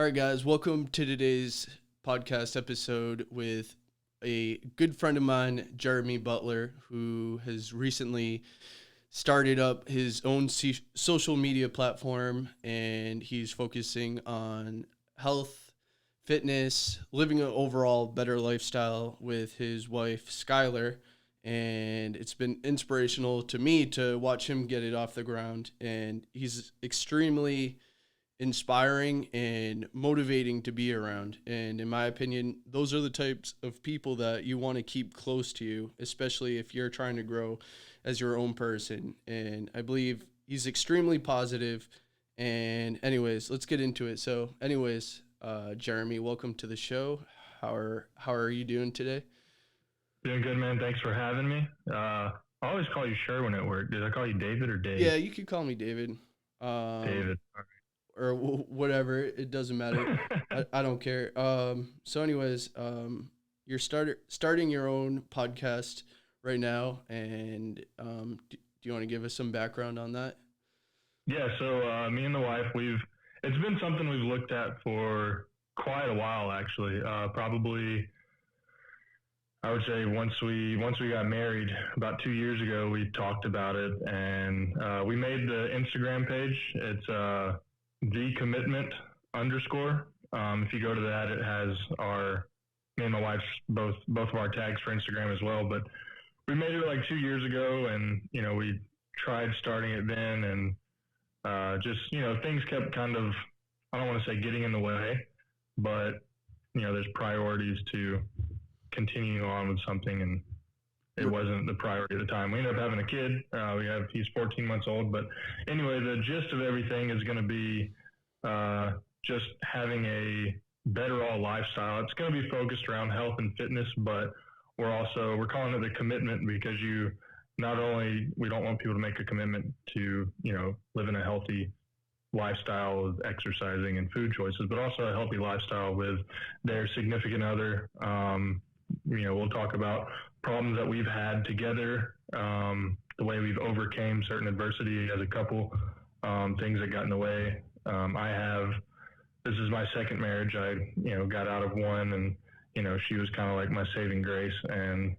right, guys, welcome to today's podcast episode with a good friend of mine, Jeremy Butler, who has recently started up his own social media platform, and he's focusing on health, fitness, living an overall better lifestyle with his wife, Skylar. And it's been inspirational to me to watch him get it off the ground. And he's extremely inspiring and motivating to be around. And in my opinion, those are the types of people that you want to keep close to you, especially if you're trying to grow as your own person. And I believe he's extremely positive. And anyways, let's get into it. So anyways, Jeremy, welcome to the show. How are you doing today? Doing good, man. Thanks for having me. I always call you Sherwin at work. Did I call you David or Dave? Yeah, you could call me David. David. Or whatever. It doesn't matter. I don't care. So anyways, you're starting your own podcast right now, and do you want to give us some background on that? Yeah, so me and the wife, it's been something we've looked at for quite a while, actually. Probably, I would say once we got married about 2 years ago, we talked about it, and we made the Instagram page. It's the commitment underscore. If you go to that, it has me and my wife's both of our tags for Instagram as well. But we made it like 2 years ago, and we tried starting it then, and just things kept kind of, I don't want to say getting in the way, but there's priorities to continuing on with something, and it wasn't the priority at the time. We ended up having a kid. He's 14 months old. But anyway, the gist of everything is going to be just having a better all lifestyle. It's going to be focused around health and fitness, but we're calling it the commitment because we don't want people to make a commitment to, living a healthy lifestyle of exercising and food choices, but also a healthy lifestyle with their significant other. We'll talk about problems that we've had together, the way we've overcame certain adversity as a couple, things that got in the way. This is my second marriage. I, got out of one, and, she was kind of like my saving grace. And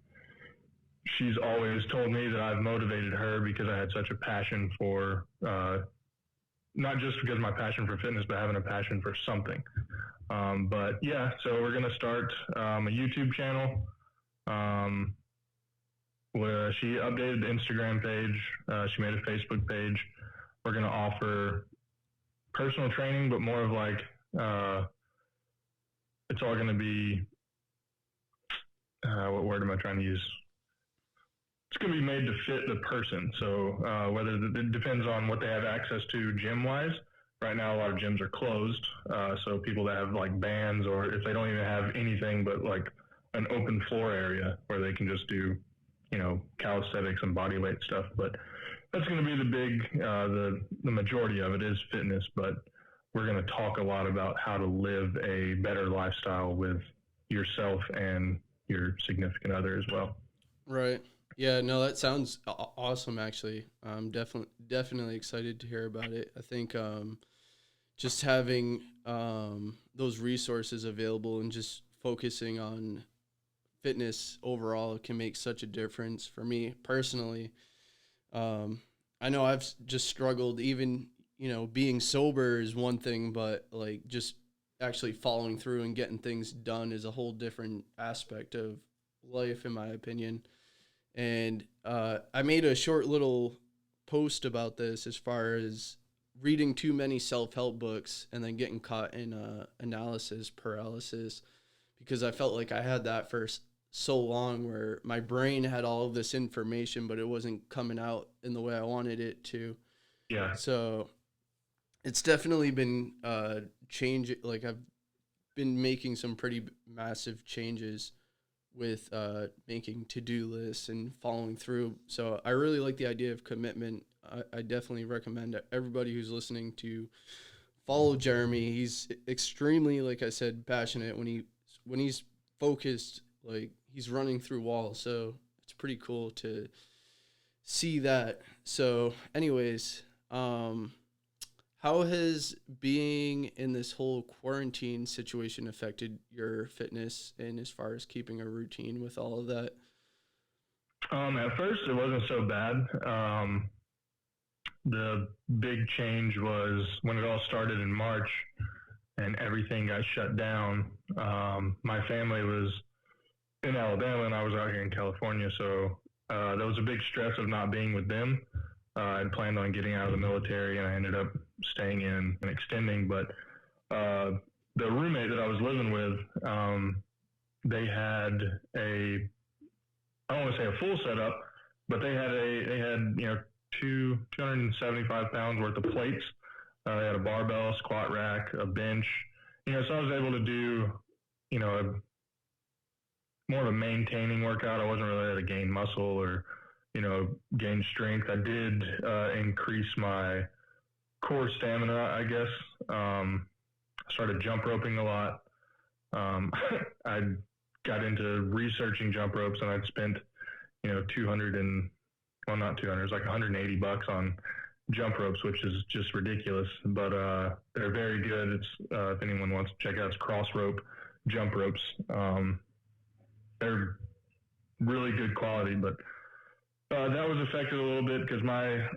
she's always told me that I've motivated her because I had such a passion for, not just because of my passion for fitness, but having a passion for something. But yeah, so we're going to start a YouTube channel. Where she updated the Instagram page. She made a Facebook page. We're going to offer personal training, but more of like, it's all going to be, what word am I trying to use? It's going to be made to fit the person. So it depends on what they have access to gym-wise. Right now, a lot of gyms are closed. So people that have like bands, or if they don't even have anything but like an open floor area where they can just do, calisthenics and body weight stuff. But that's going to be the majority of it is fitness. But we're going to talk a lot about how to live a better lifestyle with yourself and your significant other as well. Right. Yeah, no, that sounds awesome, actually. I'm definitely excited to hear about it. I think just having those resources available and just focusing on fitness overall can make such a difference for me personally. I know I've just struggled, even, being sober is one thing, but like just actually following through and getting things done is a whole different aspect of life, in my opinion. And I made a short little post about this as far as reading too many self-help books and then getting caught in analysis paralysis, because I felt like I had that for so long, where my brain had all of this information, but it wasn't coming out in the way I wanted it to. Yeah. So it's definitely been change. Like I've been making some pretty massive changes with making to-do lists and following through. So I really like the idea of commitment. I definitely recommend everybody who's listening to follow Jeremy. He's extremely, like I said, passionate. When he's focused, like he's running through walls. So it's pretty cool to see that. So anyways, How has being in this whole quarantine situation affected your fitness and as far as keeping a routine with all of that? At first, it wasn't so bad. The big change was when it all started in March and everything got shut down. My family was in Alabama and I was out here in California, so there was a big stress of not being with them. I'd planned on getting out of the military, and I ended up staying in and extending. But uh, the roommate that I was living with, they had a I don't want to say a full setup, but they had 275 pounds worth of plates. They had a barbell, squat rack, a bench. So I was able to do a more of a maintaining workout. I wasn't really there to gain muscle or gain strength. I did increase my core stamina, I guess. I started jump roping a lot. I got into researching jump ropes, and I'd spent 200 and well, not 200, it was like $180 on jump ropes, which is just ridiculous. But they're very good. It's if anyone wants to check out, it's cross rope jump ropes. They're really good quality, but that was affected a little bit because my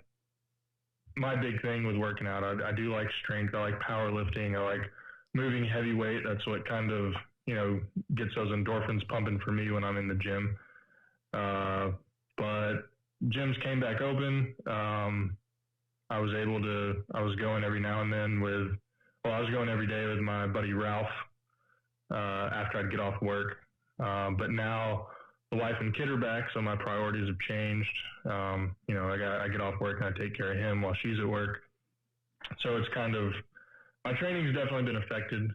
big thing with working out, I do like strength. I like powerlifting. I like moving heavy weight. That's what kind of gets those endorphins pumping for me when I'm in the gym. But gyms came back open. I was going every now and then I was going every day with my buddy Ralph after I'd get off work. But now the wife and kid are back, so my priorities have changed. I get off work and I take care of him while she's at work. So it's kind of, my training's definitely been affected.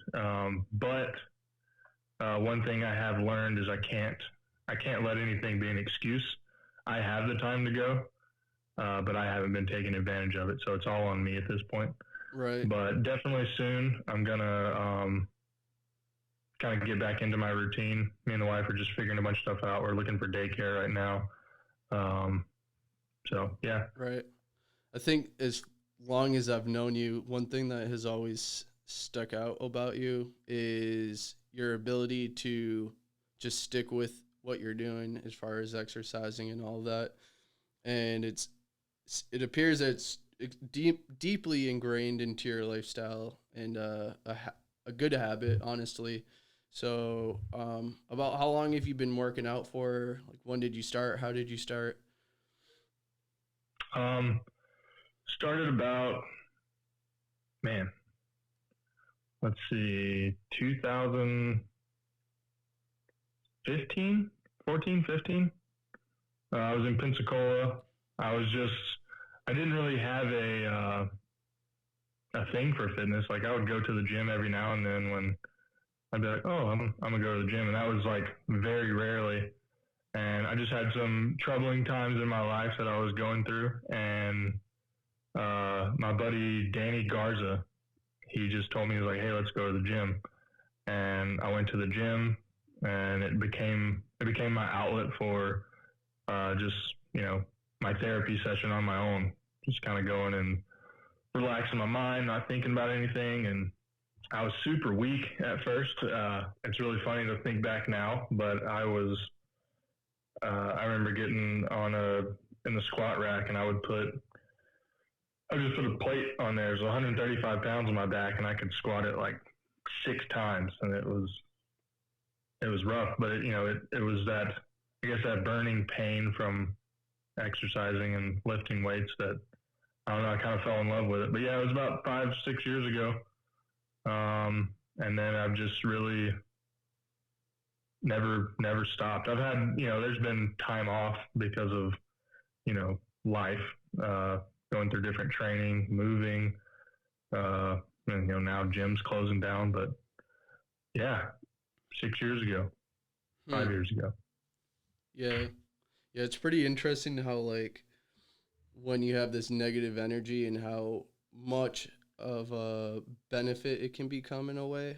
But one thing I have learned is I can't let anything be an excuse. I have the time to go, but I haven't been taking advantage of it. So it's all on me at this point. Right. But definitely soon I'm going to kind of get back into my routine. Me and the wife are just figuring a bunch of stuff out. We're looking for daycare right now. So, yeah. Right. I think as long as I've known you, one thing that has always stuck out about you is your ability to just stick with what you're doing as far as exercising and all that. And it appears that it's deeply ingrained into your lifestyle and a good habit, honestly. So, about how long have you been working out for? Like, when did you start? How did you start? Started about, man, let's see, 2015, 14, 15. I was in Pensacola. I didn't really have a thing for fitness. Like I would go to the gym every now and then when I'd be like, oh, I'm gonna go to the gym. And that was like very rarely. And I just had some troubling times in my life that I was going through. And my buddy Danny Garza, he just told me, he was like, hey, let's go to the gym. And I went to the gym, and it became my outlet for just my therapy session on my own, just kind of going and relaxing my mind, not thinking about anything. And I was super weak at first. It's really funny to think back now, but I remember getting in the squat rack, and I would just put a plate on there. It was 135 pounds on my back, and I could squat it like 6 times, and it was rough. But it was that, I guess, that burning pain from exercising and lifting weights that, I don't know, I kind of fell in love with it. But yeah, it was about 5-6 years ago. And then I've just really never stopped. I've had, there's been time off because of, life, going through different training, moving, and, now gym's closing down, but yeah, 6 years ago, 5 years ago. Yeah. Yeah, it's pretty interesting how, like, when you have this negative energy and how much of a benefit it can become in a way.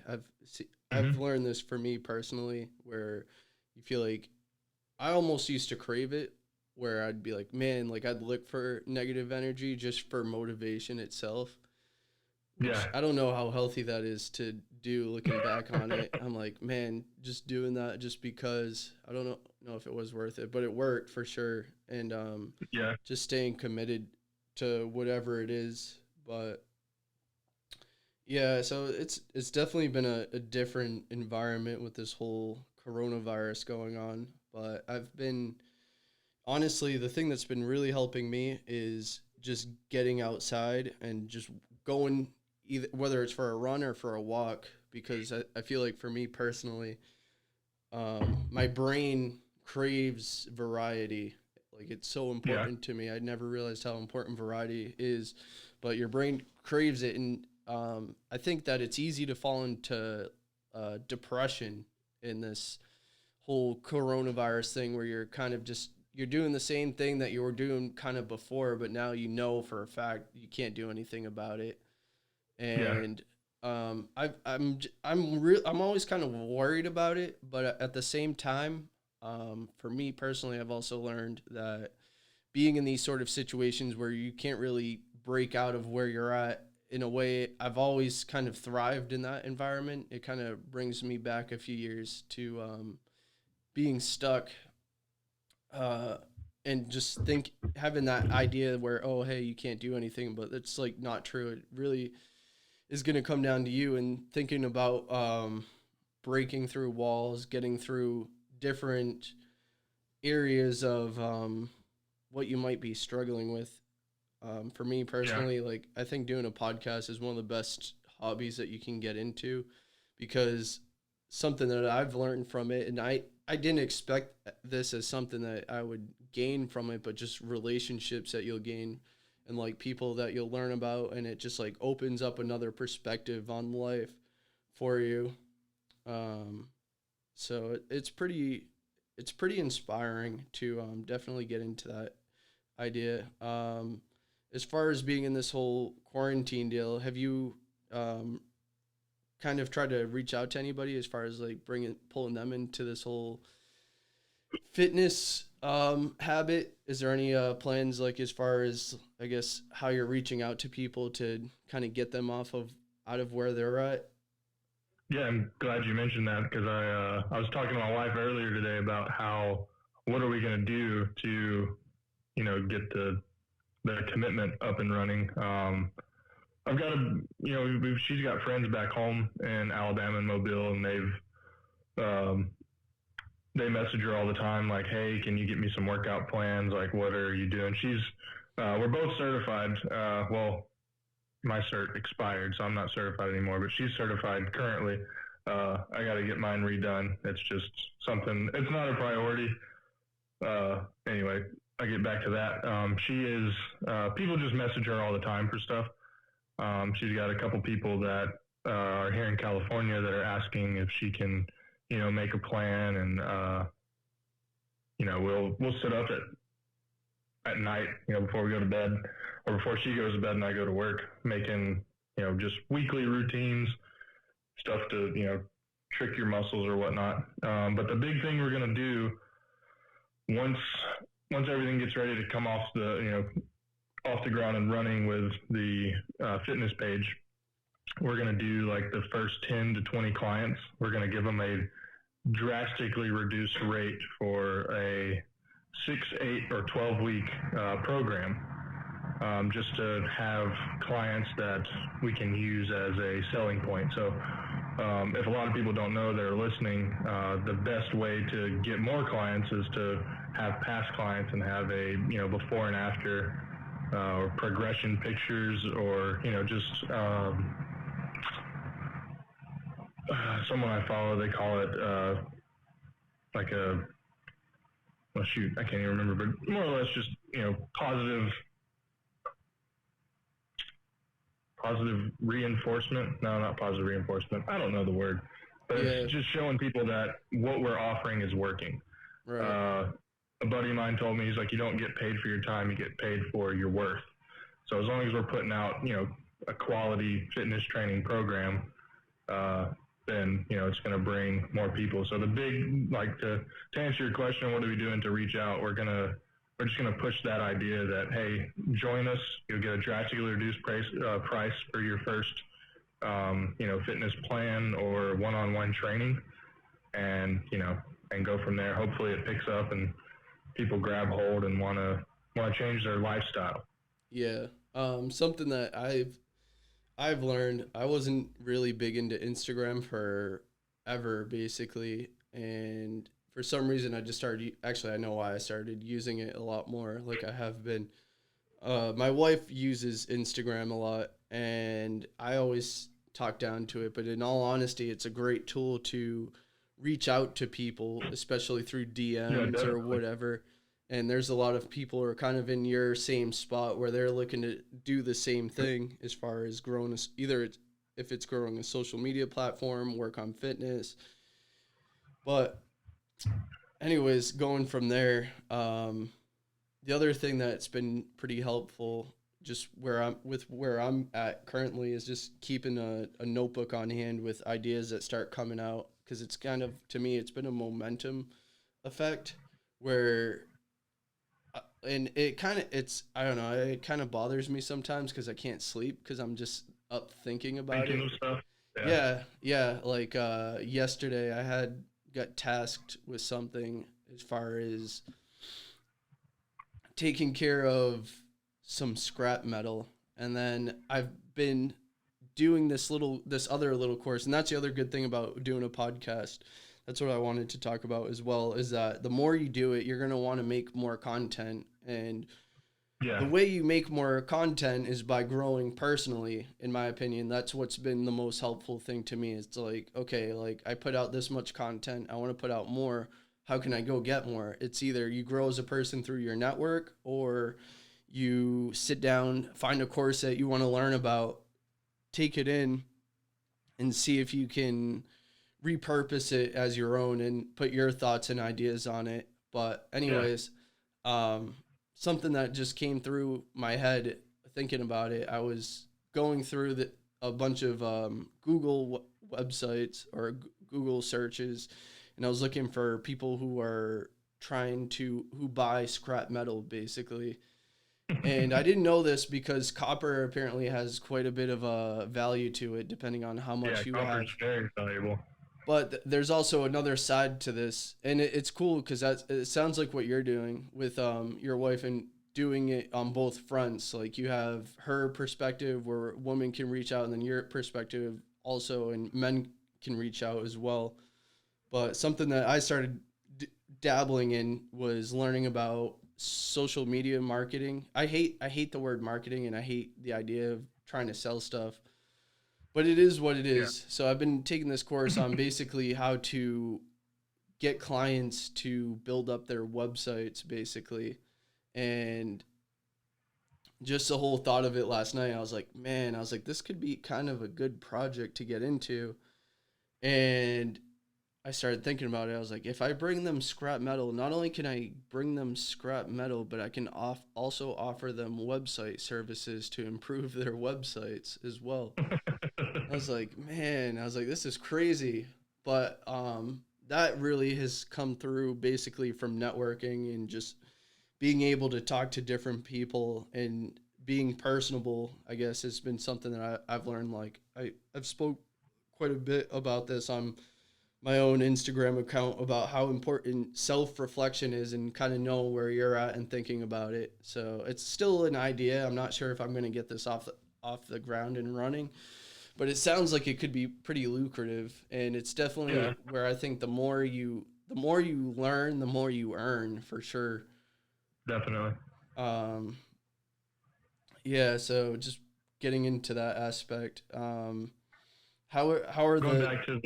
I've learned this for me personally, where you feel like I almost used to crave it, where I'd be like, man, like I'd look for negative energy just for motivation itself. Yeah. which I don't know how healthy that is to do looking back on it. I'm like, man, just doing that just because I don't know if it was worth it, but it worked for sure. And Yeah. just staying committed to whatever it is. But yeah, so it's definitely been a different environment with this whole coronavirus going on. But I've been honestly, the thing that's been really helping me is just getting outside and just going either whether it's for a run or for a walk because I feel like for me personally, my brain craves variety. Like it's so Yeah. important to me. I never realized how important variety is, but your brain craves it, and I think that it's easy to fall into depression in this whole coronavirus thing where you're kind of just you're doing the same thing that you were doing kind of before, but now you know for a fact you can't do anything about it. Yeah. And I'm always kind of worried about it, but at the same time, for me personally, I've also learned that being in these sort of situations where you can't really break out of where you're at in a way, I've always kind of thrived in that environment. It kind of brings me back a few years to being stuck uh, and just think having that idea where oh hey you can't do anything, but it's like not true. It really is going to come down to you and thinking about breaking through walls, getting through different areas of what you might be struggling with. For me Yeah. personally, like I think doing a podcast is one of the best hobbies that you can get into because something that I've learned from it, and I didn't expect this as something that I would gain from it, but just relationships that you'll gain and like people that you'll learn about, and it just like opens up another perspective on life for you. Um, so it's pretty inspiring to definitely get into that idea. As far as being in this whole quarantine deal, have you um, kind of tried to reach out to anybody as far as like bringing pulling them into this whole fitness habit? Is there any plans like as far as I guess how you're reaching out to people to kind of get them off of out of where they're at? Yeah, I'm glad you mentioned that because I was talking to my wife earlier today about how what are we going to do to get the commitment up and running. I've got she's got friends back home in Alabama and Mobile, and um, they message her all the time like, hey, can you get me some workout plans? Like, what are you doing? We're both certified. Well, my cert expired, so I'm not certified anymore, but she's certified currently. I got to get mine redone. It's just something, it's not a priority. Anyway, I get back to that. People just message her all the time for stuff. She's got a couple people that are here in California that are asking if she can, make a plan, and we'll sit up at night, before we go to bed, or before she goes to bed and I go to work, making just weekly routines, stuff to trick your muscles or whatnot. But the big thing we're gonna do once everything gets ready to come off the ground and running with the fitness page, we're going to do like the first 10 to 20 clients. We're going to give them a drastically reduced rate for a 6, 8, or 12-week program, just to have clients that we can use as a selling point. So if a lot of people don't know that are listening, the best way to get more clients is to have past clients and have a before and after or progression pictures, or just someone I follow, they call it like a, well, shoot, I can't even remember, but more or less just positive reinforcement. No, not positive reinforcement. I don't know the word, but Yeah, it's just showing people that what we're offering is working. right. A buddy of mine told me, he's like, you don't get paid for your time, you get paid for your worth. So as long as we're putting out, a quality fitness training program, then, it's going to bring more people. So the big, like to answer your question, what are we doing to reach out? We're just going to push that idea that, hey, join us. You'll get a drastically reduced price for your first fitness plan or one-on-one training, and and go from there. Hopefully, it picks up and people grab hold and want to change their lifestyle. Yeah. Something that I've learned, I wasn't really big into Instagram for ever basically, and for some reason I just started actually I know why I started using it a lot more like I have been. My wife uses Instagram a lot and I always talk down to it, but in all honesty, it's a great tool to reach out to people, especially through Yeah, DMs or definitely. whatever. And there's a lot of people who are kind of in your same spot where they're looking to do the same thing as far as growing either if it's growing a social media platform, work on fitness. But anyways, going from there, the other thing that's been pretty helpful just where I'm at currently is just keeping a notebook on hand with ideas that start coming out because it's kind of to me it's been a momentum effect where and it kind of it's I don't know it kind of bothers me sometimes because I can't sleep because I'm just up thinking about Thinking of it. stuff. Yeah. Yeah, like yesterday I had got tasked with something as far as taking care of some scrap metal, and then I've been doing this other little course, and that's the other good thing about doing a podcast. That's what I wanted to talk about as well. Is that the more you do it, you're gonna want to make more content, and the Yeah. way you make more content is by growing personally. In my opinion, that's what's been the most helpful thing to me. It's like, okay, like I put out this much content, I want to put out more. How can I go get more? It's either you grow as a person through your network, or you sit down, find a course that you want to learn about, take it in, and see if you can repurpose it as your own and put your thoughts and ideas on it. But Yeah. anyways, um, something that just came through my head thinking about it. I was going through a bunch of websites or Google searches, and I was looking for people who are who buy scrap metal basically. And I didn't know this because copper apparently has quite a bit of a value to it, depending on how Yeah. much you Copper's have. very valuable. But there's also another side to this, and it's cool because it sounds like what you're doing with your wife and doing it on both fronts. Like you have her perspective where women can reach out, and then your perspective also, and men can reach out as well. But something that I started dabbling in was learning about social media marketing. I hate the word marketing, and I hate the idea of trying to sell stuff, but it is what it Yeah. is. So I've been taking this course on basically how to get clients to build up their websites basically. And just the whole thought of it last night, I was like, man, I was like, this could be kind of a good project to get into. And I started thinking about it. I was like, if I bring them scrap metal, not only can I bring them scrap metal, but I can also offer them website services to improve their websites as well. I was like, man, I was like, this is crazy. But that really has come through basically from networking and just being able to talk to different people and being personable, I guess, has been something that I've learned. Like, I've spoke quite a bit about this on my own Instagram account about how important self reflection is and kind of know where you're at and thinking about it. So it's still an idea. I'm not sure if I'm going to get this off the ground and running, but it sounds like it could be pretty lucrative, and it's Yeah. definitely where I think the more you learn, the more you earn for sure. Definitely. Um, yeah, so just getting into that aspect. How are Going the back to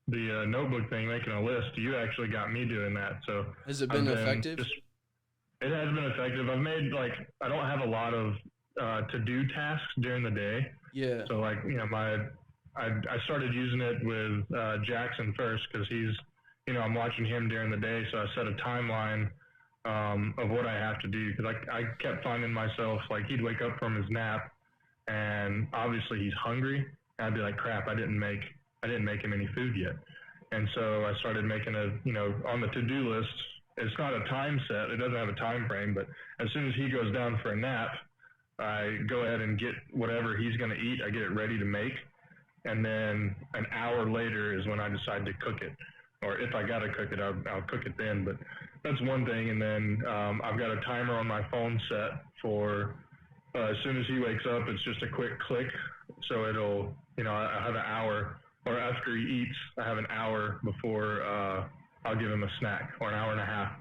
the notebook thing, making a list, you actually got me doing that. So has it I've been been effective? just it has been effective. I've made like I don't have a lot of to do tasks during the day, Yeah. so like I started using it with Jackson first because he's I'm watching him during the day, so I set a timeline of what I have to do because I kept finding myself like he'd wake up from his nap and obviously he's hungry. And I'd be like, crap, I didn't make him any food yet. And so I started making on the to-do list. It's not a time set. It doesn't have a time frame, but as soon as he goes down for a nap, I go ahead and get whatever he's going to eat. I get it ready to make. and then an hour later is when I decide to cook it. Or if I gotta cook it, I'll cook it then. But that's one thing. And then I've got a timer on my phone set for as soon as he wakes up, it's just a quick click. So it'll, I have an hour, or after he eats, I have an hour before I'll give him a snack, or an hour and a half.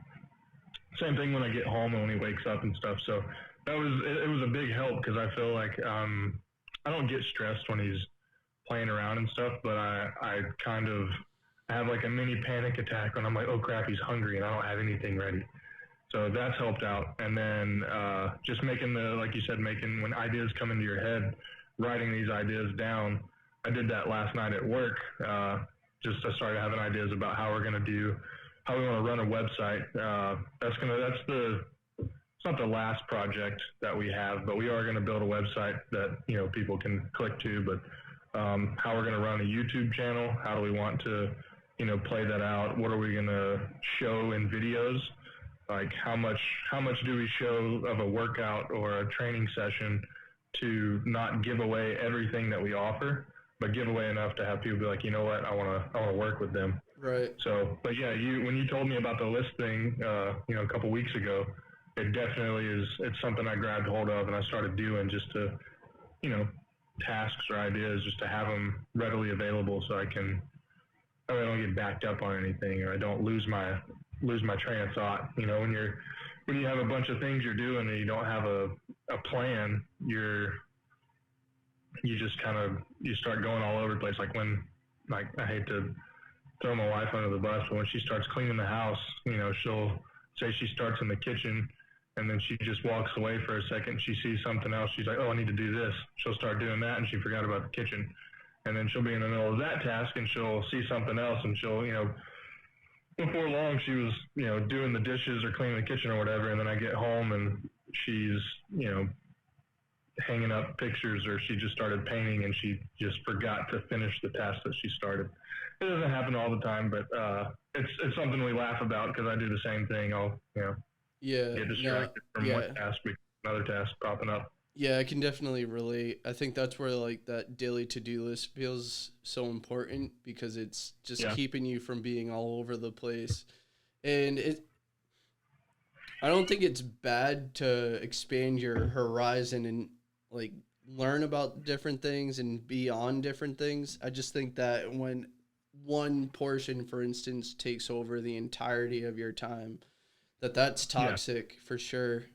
Same thing when I get home and when he wakes up and stuff. So it was a big help because I feel like I don't get stressed when he's playing around and stuff, but I kind of have like a mini panic attack when I'm like, oh crap, he's hungry and I don't have anything ready. So that's helped out. And then just making like you said, when ideas come into your head, writing these ideas down. I did that last night at work. Just I started having ideas about how we want to run a website. It's not the last project that we have, but we are going to build a website that, people can click to, but how we're going to run a YouTube channel, how do we want to, play that out? What are we going to show in videos? Like how much do we show of a workout or a training session to not give away everything that we offer, but give away enough to have people be like, you know what, I want to work with them. Right. So, but yeah, when you told me about the list thing, a couple weeks ago, it definitely it's something I grabbed hold of and I started doing just to, tasks or ideas, just to have them readily available so I don't get backed up on anything, or I don't lose my train of thought. When you have a bunch of things you're doing and you don't have a plan, you just kind of, you start going all over the place. Like I hate to throw my wife under the bus, but when she starts cleaning the house, she'll say she starts in the kitchen and then she just walks away for a second. She sees something else. She's like, oh, I need to do this. She'll start doing that and she forgot about the kitchen. And then she'll be in the middle of that task and she'll see something else and she'll, before long she was, doing the dishes or cleaning the kitchen or whatever. And then I get home and she's, hanging up pictures, or she just started painting and she just forgot to finish the task that she started. It doesn't happen all the time, but it's something we laugh about because I do the same thing. I'll, get distracted from one task, another task popping up. Yeah, I can definitely relate. I think that's where like that daily to-do list feels so important because it's just keeping you from being all over the place. And I don't think it's bad to expand your horizon and like learn about different things and be on different things. I just think that when one portion, for instance, takes over the entirety of your time, that's toxic for sure.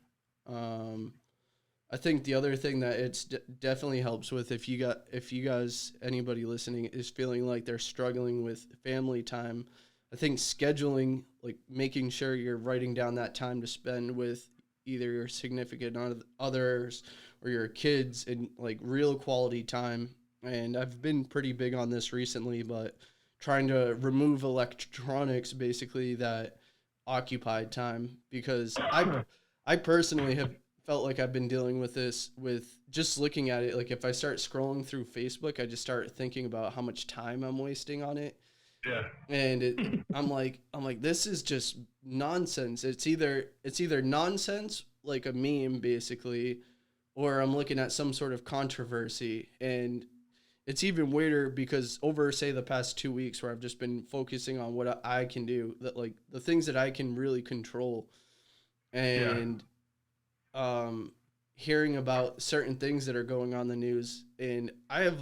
I think the other thing that it's definitely helps with if you guys, anybody listening is feeling like they're struggling with family time, I think scheduling, like making sure you're writing down that time to spend with either your significant others or your kids in like real quality time. And I've been pretty big on this recently, but trying to remove electronics basically that occupied time, because I personally have felt like I've been dealing with this with just looking at it. Like if I start scrolling through Facebook, I just start thinking about how much time I'm wasting on it. Yeah. And I'm like, this is just nonsense. It's either nonsense, like a meme basically, or I'm looking at some sort of controversy. And it's even weirder because over, say, the past 2 weeks where I've just been focusing on what I can do, that like the things that I can really control, and hearing about certain things that are going on in the news. And I have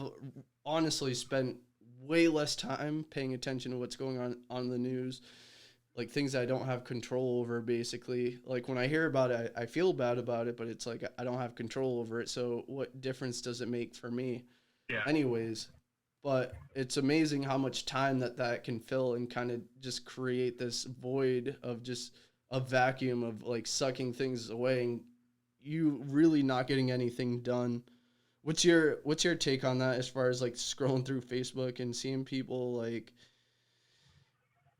honestly spent way less time paying attention to what's going on the news, like things I don't have control over, basically. Like when I hear about it, I feel bad about it, but it's like I don't have control over it. So what difference does it make for me? Yeah. Anyways, but it's amazing how much time that can fill and kind of just create this void of just a vacuum of like sucking things away and you really not getting anything done. What's your take on that as far as like scrolling through Facebook and seeing people like,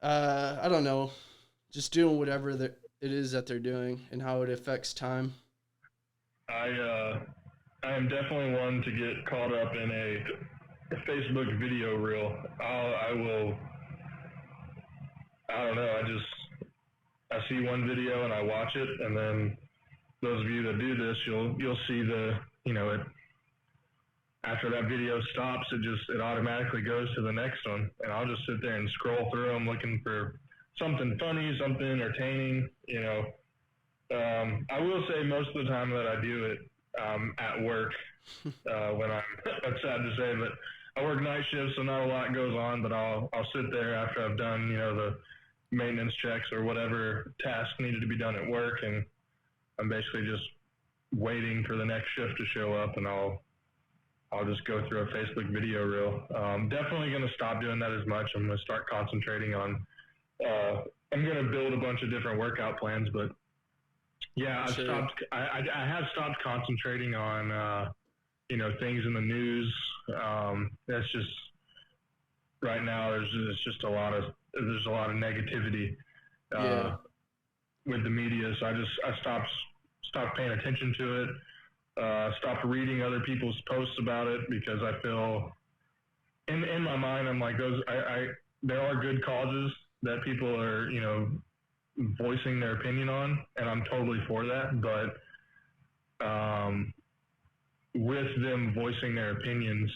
I don't know, just doing whatever it is that they're doing and how it affects time? I am definitely one to get caught up in a Facebook video reel. I don't know. I see one video and I watch it, and then those of you that do this, you'll see after that video stops, it automatically goes to the next one, and I'll just sit there and scroll through them looking for something funny, something entertaining. I will say most of the time that I do it at work when I'm. That's sad to say, but I work night shifts, so not a lot goes on. But I'll sit there after I've done the maintenance checks or whatever tasks needed to be done at work, and I'm basically just waiting for the next shift to show up, and I'll just go through a Facebook video reel. Definitely going to stop doing that as much. I'm going to start concentrating on. I'm going to build a bunch of different workout plans, but yeah, I've stopped. I have stopped concentrating on things in the news. That's just right now. There's a lot of negativity with the media. So I stopped paying attention to it. Stopped reading other people's posts about it because I feel in my mind I'm like there are good causes that people are voicing their opinion on, and I'm totally for that. But with them voicing their opinions,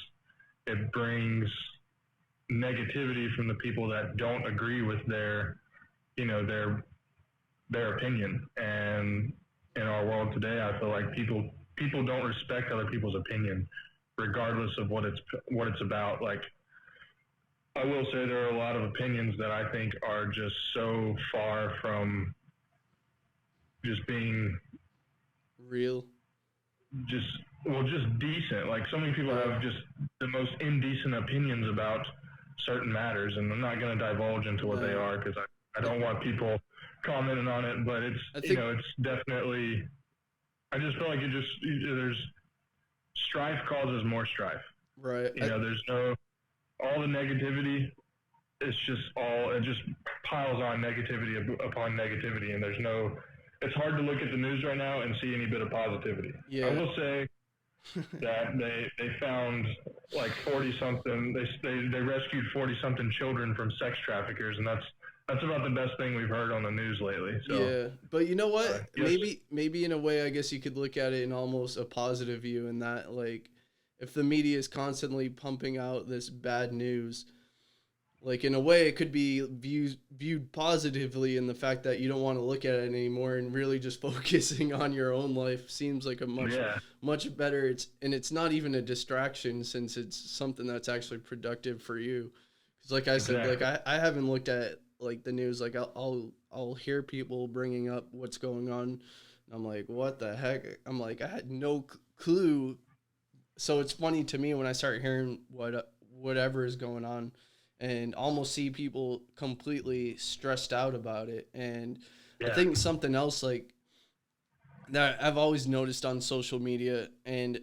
it brings negativity from the people that don't agree with their opinion. And in our world today, I feel like people don't respect other people's opinion, regardless of what it's about. Like, I will say there are a lot of opinions that I think are just so far from just being real, just decent. Like, so many people have just the most indecent opinions about certain matters, and I'm not going to divulge into what they are because I don't want people commenting on it. But it's definitely. I just feel like there's strife causes more strife. Right. There's all the negativity. It just piles on negativity upon negativity, and it's hard to look at the news right now and see any bit of positivity. Yeah. I will say that they found like 40-something, they rescued 40-something children from sex traffickers, and that's about the best thing we've heard on the news lately. So, yeah, but you know what? Maybe in a way, I guess you could look at it in almost a positive view, in that, like, if the media is constantly pumping out this bad news, like, in a way, it could be viewed positively in the fact that you don't want to look at it anymore, and really just focusing on your own life seems like a much better. It's not even a distraction, since it's something that's actually productive for you. Because, like I said, like I haven't looked at like the news. Like I'll hear people bringing up what's going on, and I'm like, what the heck? I'm like, I had no clue. So it's funny to me when I start hearing whatever is going on, and almost see people completely stressed out about it. And I think something else like that I've always noticed on social media, and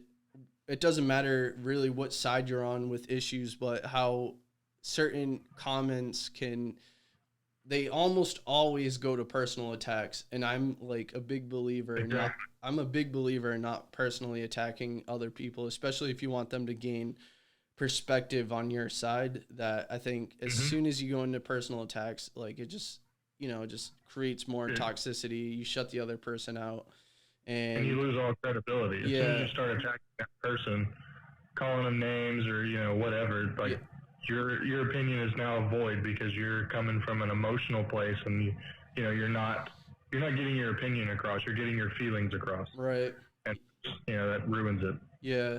it doesn't matter really what side you're on with issues, but how certain comments they almost always go to personal attacks. And I'm like a big believer in not personally attacking other people, especially if you want them to gain perspective on your side. That I think as soon as you go into personal attacks, like, it just creates more toxicity. You shut the other person out, and you lose all credibility. As soon as you start attacking that person, calling them names or whatever, like, your opinion is now void because you're coming from an emotional place, and you're not getting your opinion across. You're getting your feelings across. Right. And that ruins it. Yeah.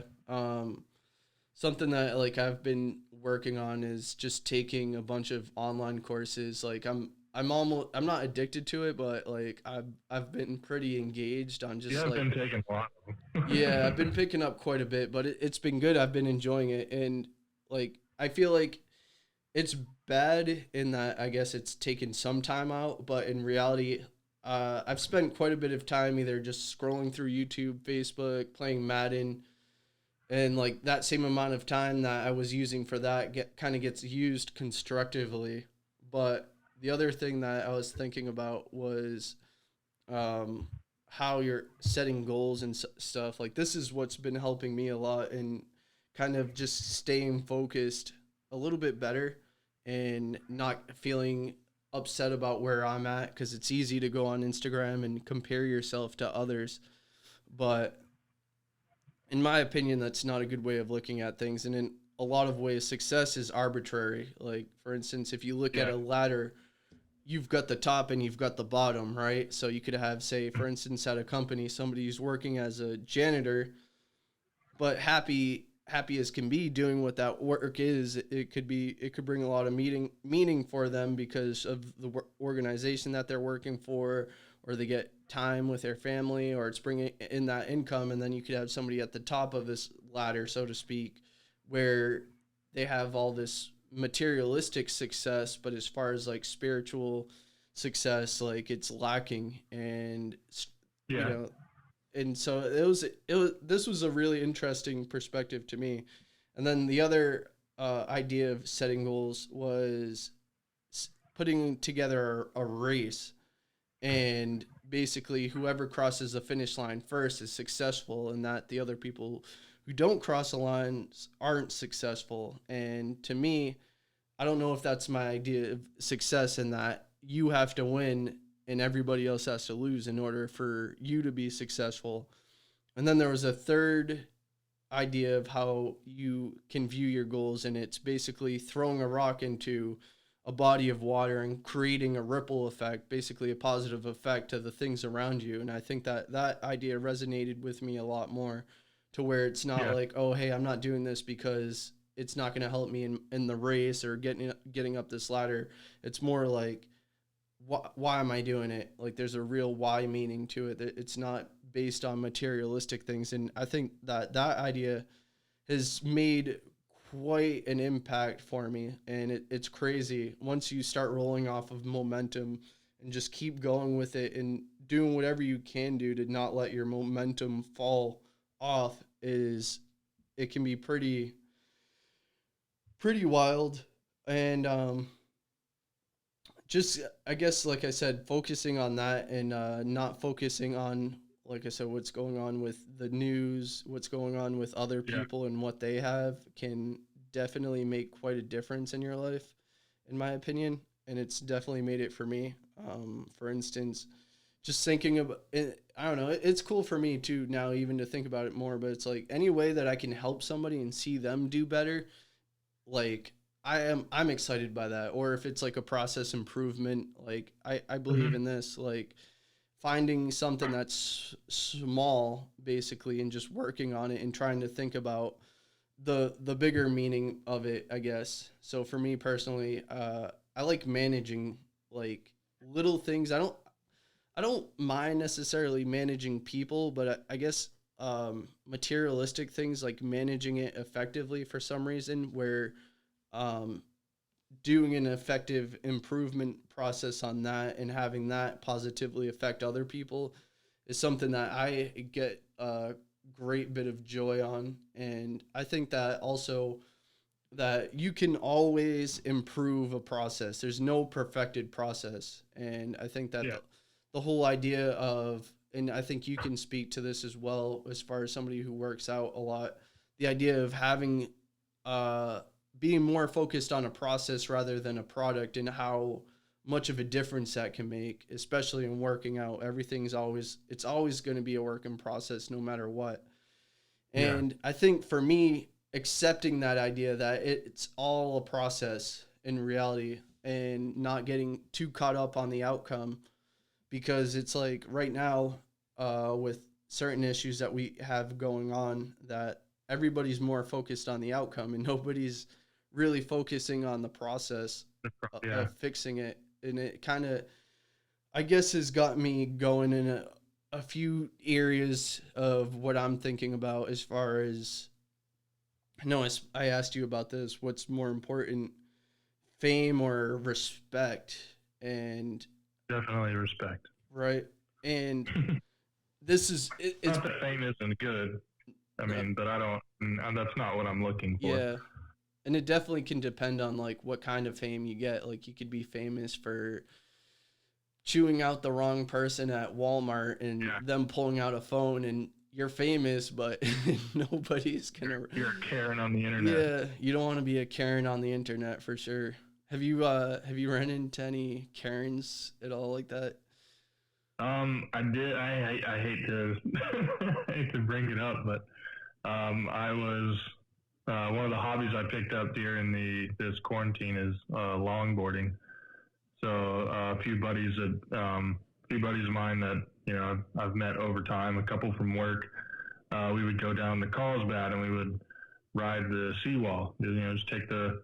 Something that, like, I've been working on is just taking a bunch of online courses. Like, I'm not addicted to it, but like I've been pretty engaged on just been taking a lot of them. Yeah, I've been picking up quite a bit, but it's been good. I've been enjoying it, and like I feel like it's bad in that I guess it's taken some time out, but in reality, I've spent quite a bit of time either just scrolling through YouTube, Facebook, playing Madden, and like that same amount of time that I was using for that kind of gets used constructively. But the other thing that I was thinking about was how you're setting goals and stuff. Like, this is what's been helping me a lot in kind of just staying focused a little bit better and not feeling upset about where I'm at, because it's easy to go on Instagram and compare yourself to others. But in my opinion, that's not a good way of looking at things. And in a lot of ways, success is arbitrary. Like, for instance, if you look at Yeah. a ladder, you've got the top and you've got the bottom, right? So you could have, say, for instance, at a company, somebody who's working as a janitor, but happy as can be doing what that work is. It could bring a lot of meaning for them because of the organization that they're working for, or they get time with their family, or it's bringing in that income. And then you could have somebody at the top of this ladder, so to speak, where they have all this materialistic success, but as far as like spiritual success, like it's lacking. And you Yeah. know and so it was this was a really interesting perspective to me. And then the other idea of setting goals was putting together a race, and basically whoever crosses the finish line first is successful, and that the other people who don't cross the lines aren't successful. And to me, I don't know if that's my idea of success, in that you have to win and everybody else has to lose in order for you to be successful. And then there was a third idea of how you can view your goals, and it's basically throwing a rock into a body of water and creating a ripple effect, basically a positive effect to the things around you. And I think that that idea resonated with me a lot more, to where it's not Yeah. like, oh, hey, I'm not doing this because it's not going to help me in the race or getting up this ladder. It's more like, why am I doing it? Like there's a real why meaning to it. That it's not based on materialistic things. And I think that that idea has made quite an impact for me. And it's crazy once you start rolling off of momentum and just keep going with it and doing whatever you can do to not let your momentum fall off. Is It can be pretty wild. And just, I guess, like I said, focusing on that, and not focusing on, like I said, what's going on with the news, what's going on with other Yeah. people and what they have, can definitely make quite a difference in your life, in my opinion. And it's definitely made it for me. For instance, just thinking about it, I don't know, it's cool for me too now, even to think about it more. But it's like any way that I can help somebody and see them do better, like I'm excited by that. Or if it's like a process improvement, like I believe Hmm. in this, like finding something that's small basically, and just working on it and trying to think about the bigger meaning of it, I guess. So for me personally, I like managing like little things. I don't mind necessarily managing people, but I guess materialistic things, like managing it effectively for some reason, where um, doing an effective improvement process on that and having that positively affect other people is something that I get a great bit of joy on. And I think that also, that you can always improve a process. There's no perfected process. And I think that Yeah. the whole idea of, and I think you can speak to this as well, as far as somebody who works out a lot, the idea of having, uh, being more focused on a process rather than a product, and how much of a difference that can make, especially in working out. It's always going to be a work in process no matter what. Yeah. And I think for me, accepting that idea that it's all a process in reality, and not getting too caught up on the outcome, because it's like right now, with certain issues that we have going on, that everybody's more focused on the outcome and nobody's really focusing on the process Yeah. of fixing it. And it kind of, I guess, has got me going in a few areas of what I'm thinking about, as far as, I know I asked you about this, what's more important, fame or respect? And Definitely respect. right. And this is it's Not that fame isn't good. I uh, mean, but I don't. That's not what I'm looking for. yeah. And it definitely can depend on like what kind of fame you get. Like you could be famous for chewing out the wrong person at Walmart and Yeah. them pulling out a phone, and you're famous, but nobody's gonna. You're a Karen on the internet. Yeah, you don't want to be a Karen on the internet for sure. Have you run into any Karens at all like that? I did. I hate to I hate to bring it up, but I was one of the hobbies I picked up during this quarantine is longboarding. So a few buddies of mine that I've met over time, a couple from work. We would go down to Carlsbad and we would ride the seawall. Just take the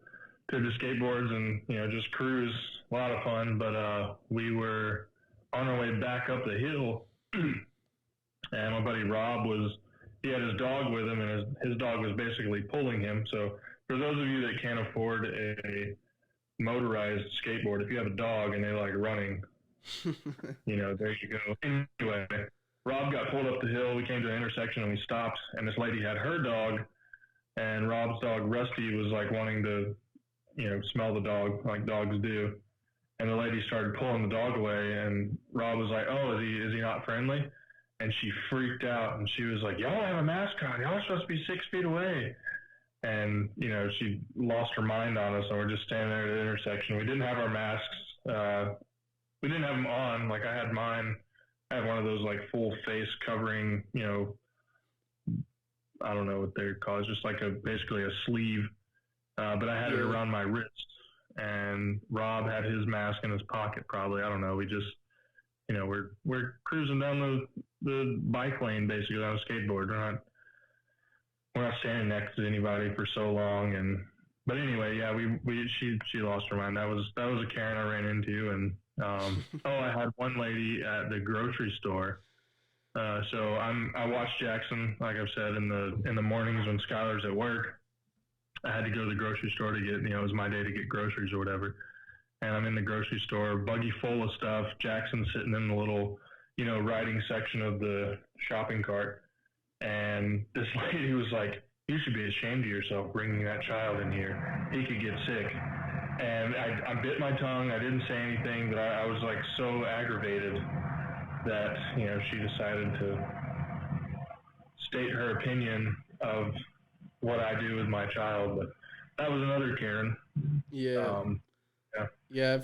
skateboards and just cruise. A lot of fun. But we were on our way back up the hill, and my buddy Rob he had his dog with him, and his dog was basically pulling him. So for those of you that can't afford a motorized skateboard, if you have a dog and they like running, there you go. Anyway, Rob got pulled up the hill. We came to an intersection and we stopped, and this lady had her dog, and Rob's dog Rusty was like wanting to, smell the dog like dogs do. And the lady started pulling the dog away, and Rob was like, "Oh, is he not friendly?" And she freaked out, and she was like, "Y'all have a mask on. Y'all are supposed to be 6 feet away." And she lost her mind on us, and we're just standing there at the intersection. We didn't have our masks. We didn't have them on. Like I had mine. I had one of those like full face covering. I don't know what they're called. It's just like basically a sleeve. But I had it around my wrist. And Rob had his mask in his pocket, probably. I don't know. We just, we're cruising down the bike lane, basically, on a skateboard. We're not standing next to anybody for so long. But anyway, yeah, she lost her mind. That was a Karen I ran into. And, I had one lady at the grocery store. So I watch Jackson, like I've said, in the mornings when Skylar's at work. I had to go to the grocery store to get, it was my day to get groceries or whatever. And I'm in the grocery store, buggy full of stuff. Jackson's sitting in the little, riding section of the shopping cart. And this lady was like, "You should be ashamed of yourself bringing that child in here. He could get sick." And I bit my tongue. I didn't say anything, but I was like so aggravated that, she decided to state her opinion of what I do with my child. But that was another Karen. Yeah. Yeah,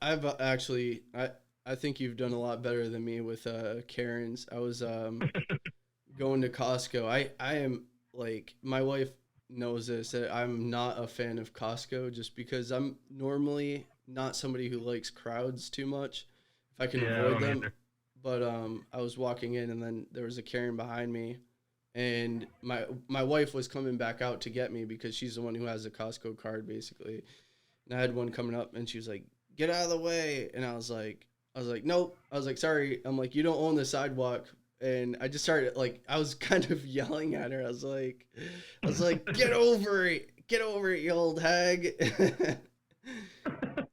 I've actually, I think you've done a lot better than me with Karens. I was going to Costco. I am like, my wife knows this, that I'm not a fan of Costco just because I'm normally not somebody who likes crowds too much if I can avoid them. Either. But I was walking in and then there was a Karen behind me, and my wife was coming back out to get me because she's the one who has a Costco card basically. And I had one coming up and she was like, "Get out of the way." And I was like, "Nope." I was like, "Sorry." I'm like, "You don't own the sidewalk." And I just started like, I was kind of yelling at her. I was like, "Get over it. Get over it, you old hag."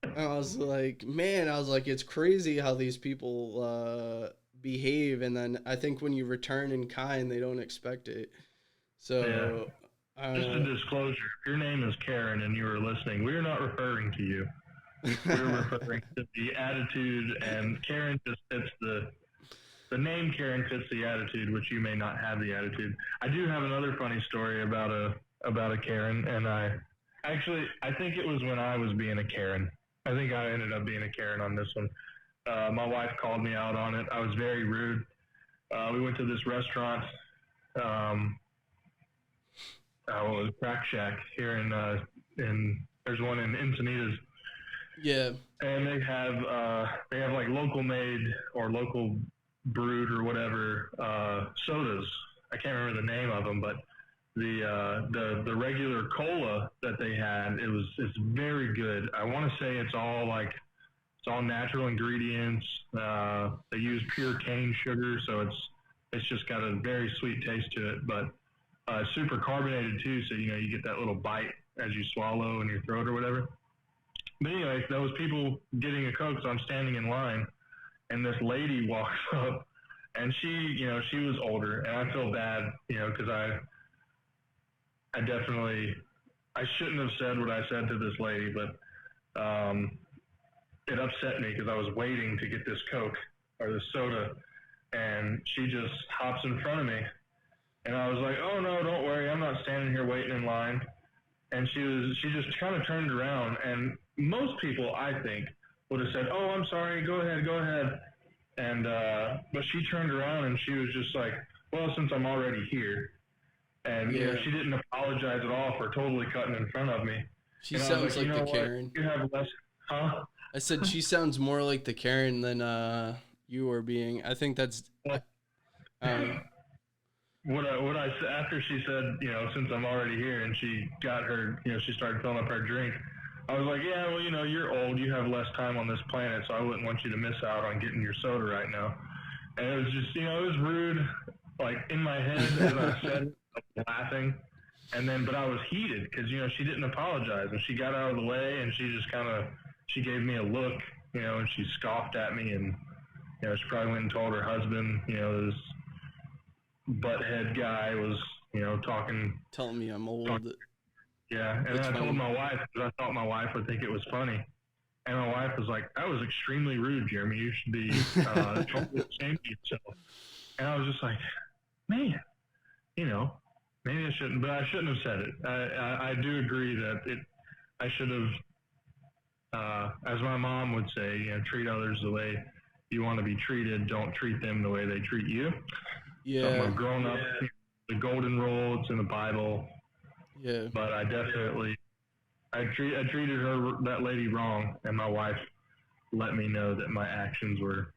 And I was like, man, it's crazy how these people behave. And then I think when you return in kind, they don't expect it. So just a disclosure, if your name is Karen and you are listening, we are not referring to you. We're referring to the attitude, and Karen just fits the name Karen fits the attitude, which you may not have the attitude. I do have another funny story about a Karen, and I think it was when I was being a Karen. I think I ended up being a Karen on this one. My wife called me out on it. I was very rude. We went to this restaurant. Crack Shack here in there's one in Encinitas. Yeah. And they have like local made or local brewed or whatever sodas. I can't remember the name of them, but the regular cola that they had, it's very good. I want to say it's all natural ingredients. They use pure cane sugar, so it's just got a very sweet taste to it, but super carbonated too. So you get that little bite as you swallow in your throat or whatever. But anyway, those people getting a Coke, so I'm standing in line, and this lady walks up, and she was older, and I feel bad, because I shouldn't have said what I said to this lady, but it upset me because I was waiting to get this Coke or this soda, and she just hops in front of me, and I was like, "Oh no, don't worry, I'm not standing here waiting in line." And she just kind of turned around, and most people, I think, would have said, "Oh, I'm sorry, go ahead." And but she turned around and she was just like, "Well, since I'm already here." And, Yeah. she didn't apologize at all for totally cutting in front of me. She And I was sounds like, you like the know what? Karen. You have less, huh? I said she sounds more like the Karen than you are being. I think that's Well, I don't know. after she said, since I'm already here, and she got her, she started filling up her drink. I was like, yeah, well, you're old, you have less time on this planet, so I wouldn't want you to miss out on getting your soda right now. And it was just, it was rude. Like in my head as I said it, I was laughing, and then, but I was heated because she didn't apologize, and she got out of the way, and she just she gave me a look, and she scoffed at me, and she probably went and told her husband, this butthead guy was, talking. Telling me I'm old. Yeah, and That's then I told funny. my wife because I thought my wife would think it was funny. And my wife was like, "That was extremely rude, Jeremy. You should be totally ashamed of yourself." And I was just like, "Man, maybe I shouldn't, but I shouldn't have said it. I do agree that I should have, as my mom would say, treat others the way you want to be treated. Don't treat them the way they treat you. Something Yeah. I've grown up, the golden rule, it's in the Bible, Yeah. but I treated that lady wrong, and my wife let me know that my actions were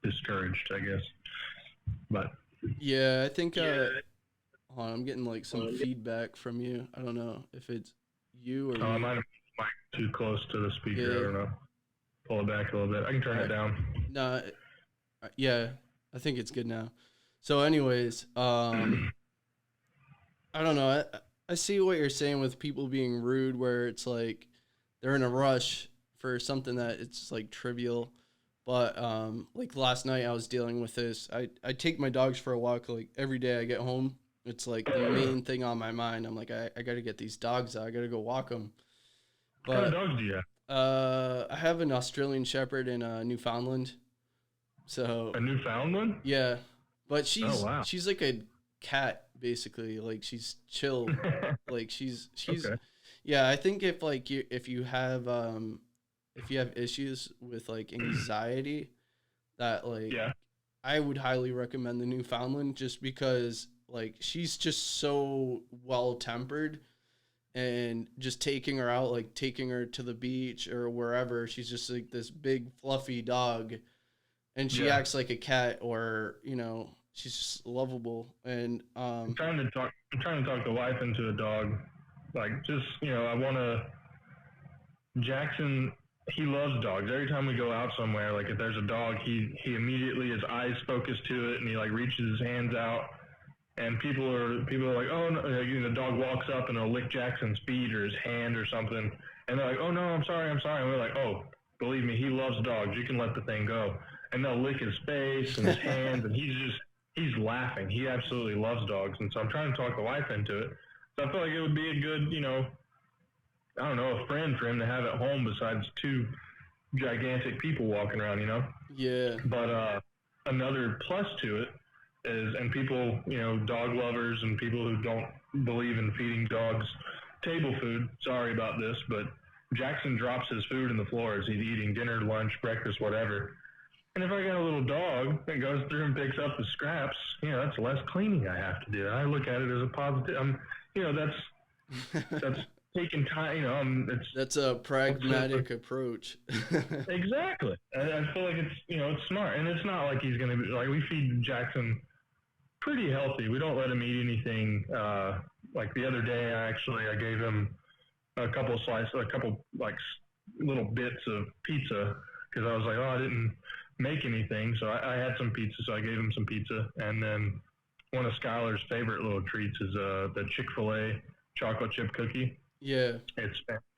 discouraged, I guess. But Yeah, I think hold on, I'm getting like some feedback from you. I don't know if it's you or I me. might have been too close to the speaker. Yeah. I don't know. Pull it back a little bit. I can turn it down. No, yeah, I think it's good now. So anyways, I don't know. I see what you're saying with people being rude where it's like they're in a rush for something that it's like trivial. But like last night I was dealing with this. I take my dogs for a walk like every day I get home. It's like the main thing on my mind. I'm like I got to get these dogs out. I got to go walk them. What kind of But dogs do you have? I have an Australian Shepherd in Newfoundland. So A Newfoundland? yeah, but Oh, wow. she's like a cat basically. Like she's chill. Like she's Okay. yeah. I think if you have issues with like anxiety, that like Yeah. I would highly recommend the Newfoundland just because like she's just so well tempered and just taking her out, like taking her to the beach or wherever, she's just like this big fluffy dog and she Yeah. acts like a cat or she's just lovable and I'm trying to talk the wife into a dog. Like, just, I want to. Jackson, he loves dogs. Every time we go out somewhere, like if there's a dog, he immediately, his eyes focus to it, and he like reaches his hands out. And people are like, oh no, the dog walks up and it'll lick Jackson's feet or his hand or something, and they're like, oh no, I'm sorry. And we're like, oh, believe me, he loves dogs. You can let the thing go. And they'll lick his face and his hands, and he's laughing. He absolutely loves dogs, and so I'm trying to talk the wife into it. So I feel like it would be a good, I don't know, a friend for him to have at home besides two gigantic people walking around. yeah. But another plus to it is, and people, dog lovers and people who don't believe in feeding dogs table food, sorry about this, but Jackson drops his food in the floor as he's eating dinner, lunch, breakfast, whatever. And if I got a little dog that goes through and picks up the scraps, that's less cleaning I have to do. I look at it as a positive. That's taking time. It's That's a pragmatic approach. exactly. I feel like it's smart, and it's not like he's gonna be like, we feed Jackson pretty healthy. We don't let him eat anything. Like the other day, I gave him a couple like little bits of pizza because I was like, oh, I didn't make anything, so I had some pizza, so I gave him some pizza, and then one of Skylar's favorite little treats is the Chick-fil-A chocolate chip cookie. Yeah. If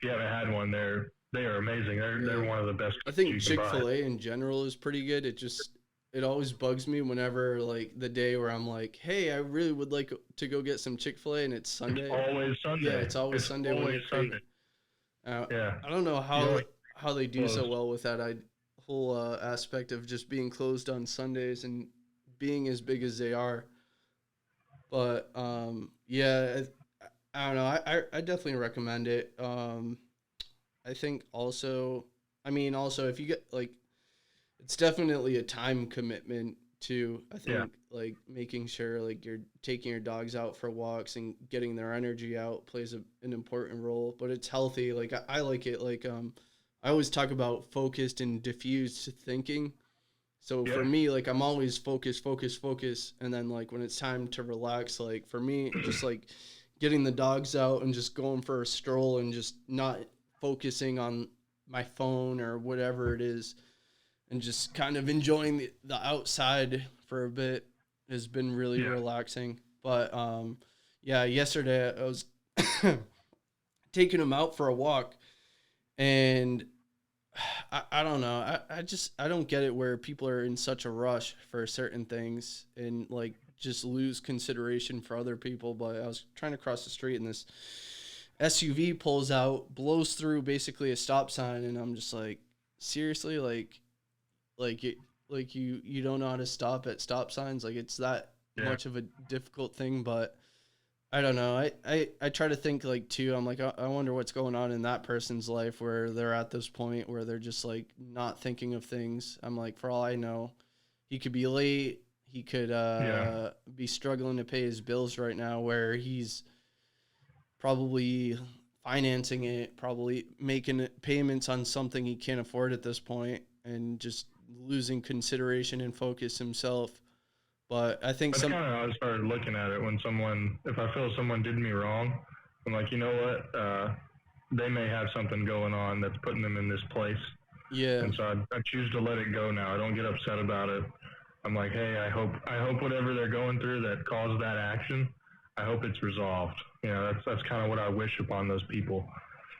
you haven't had one, they are amazing. They're one of the best I cookies think you can buy. Chick-fil-A in general is pretty good. It always bugs me whenever like the day where I'm like, hey, I really would like to go get some Chick-fil-A and it's Sunday. It's always Sunday. Yeah, it's always Sunday when always you're craving. Sunday. Yeah. I don't know how they do so Closed. well with that whole aspect of just being closed on Sundays and being as big as they are. But yeah, I don't know. I definitely recommend it. I think also, I mean, also if you get like, it's definitely a time commitment too. I Yeah. think like making sure like you're taking your dogs out for walks and getting their energy out plays an important role, but it's healthy. Like I like it. Like I always talk about focused and diffused thinking. So for Yeah. me, like I'm always focus, and then like when it's time to relax, like for me, just like getting the dogs out and just going for a stroll and just not focusing on my phone or whatever it is, and just kind of enjoying the outside for a bit has been really Yeah. relaxing. But yeah, yesterday I was taking him out for a walk, and I don't know. I don't get it where people are in such a rush for certain things and like just lose consideration for other people. But I was trying to cross the street and this SUV pulls out, blows through basically a stop sign, and I'm just like, seriously, like it, like you don't know how to stop at stop signs. Like it's that Yeah. much of a difficult thing, but I don't know. I try to think like too. I'm like I wonder what's going on in that person's life where they're at this point where they're just like not thinking of things. I'm like, for all I know, he could be late. He could Yeah. be struggling to pay his bills right now, where he's probably financing it, probably making payments on something he can't afford at this point, and just losing consideration and focus himself. But I think That's some kind of how I started looking at it when if I feel someone did me wrong, I'm like, you know what? They may have something going on that's putting them in this place. yeah. And so I choose to let it go now. I don't get upset about it. I'm like, hey, I hope whatever they're going through that caused that action, I hope it's resolved. That's kind of what I wish upon those people.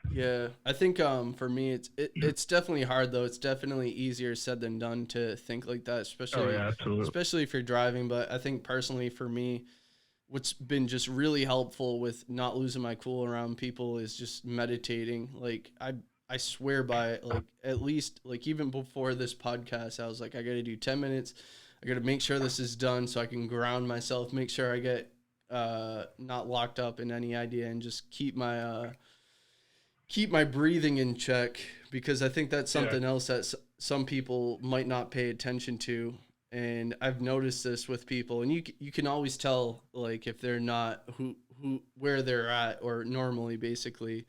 Yeah, I think for me it's definitely hard though. It's definitely easier said than done to think like that, Oh especially yeah, absolutely. especially if you're driving. But I think personally for me, what's been just really helpful with not losing my cool around people is just meditating. Like I swear by it. Like at least like even before this podcast, I was like I got to do 10 minutes. I got to make sure this is done so I can ground myself. Make sure I get not locked up in any idea and just keep my breathing in check, because I think that's Yeah, something else that some people might not pay attention to. And I've noticed this with people, and you can always tell like if they're not who where they're at or normally basically.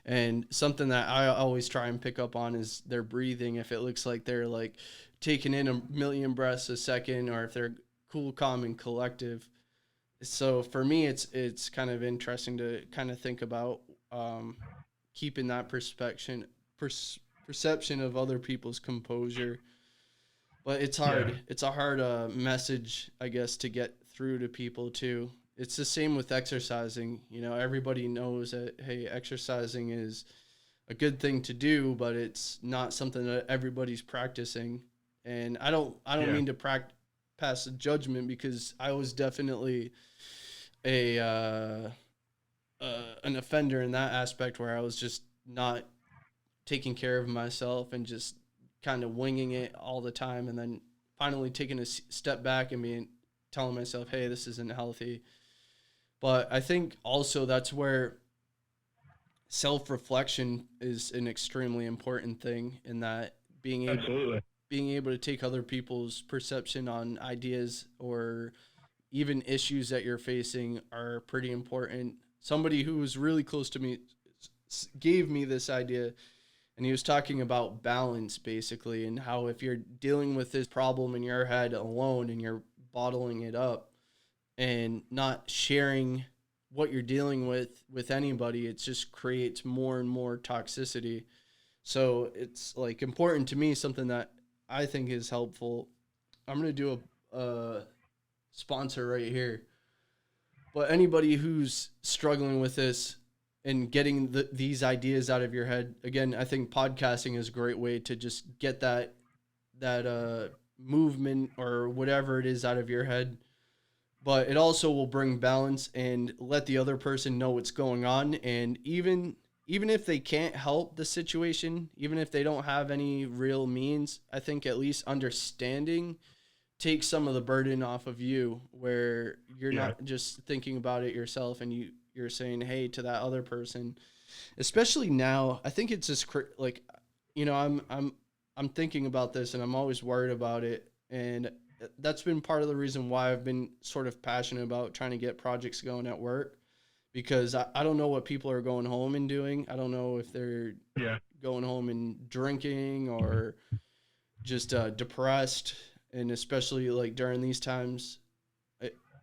And something that I always try and pick up on is their breathing. If it looks like they're like taking in a million breaths a second, or if they're cool, calm, and collective. So for me, it's kind of interesting to kind of think about um, keeping that perception of other people's composure. But it's yeah, hard. It's a hard message, I guess, to get through to people too. It's the same with exercising. You know, everybody knows that hey, exercising is a good thing to do, but it's not something that everybody's practicing. And I don't yeah, mean to pass a judgment, because I was definitely a an offender in that aspect where I was just not taking care of myself and just kind of winging it all the time, and then finally taking a step back and being telling myself, "Hey, this isn't healthy." But I think also that's where self-reflection is an extremely important thing, in that absolutely. being able to take other people's perception on ideas or even issues that you're facing are pretty important. Somebody who was really close to me gave me this idea, and he was talking about balance basically, and how if you're dealing with this problem in your head alone and you're bottling it up and not sharing what you're dealing with anybody, it just creates more and more toxicity. So it's like important to me, something that I think is helpful. I'm going to do a sponsor right here. But anybody who's struggling with this and getting these ideas out of your head, again, I think podcasting is a great way to just get that movement or whatever it is out of your head. But it also will bring balance and let the other person know what's going on. And even if they can't help the situation, even if they don't have any real means, I think at least understanding take some of the burden off of you, where you're Yeah, not just thinking about it yourself, and you're saying hey to that other person. Especially now, I think it's just like, I'm thinking about this and I'm always worried about it. And that's been part of the reason why I've been sort of passionate about trying to get projects going at work, because I don't know what people are going home and doing. I don't know if they're Yeah. going home and drinking or just depressed, and especially like during these times.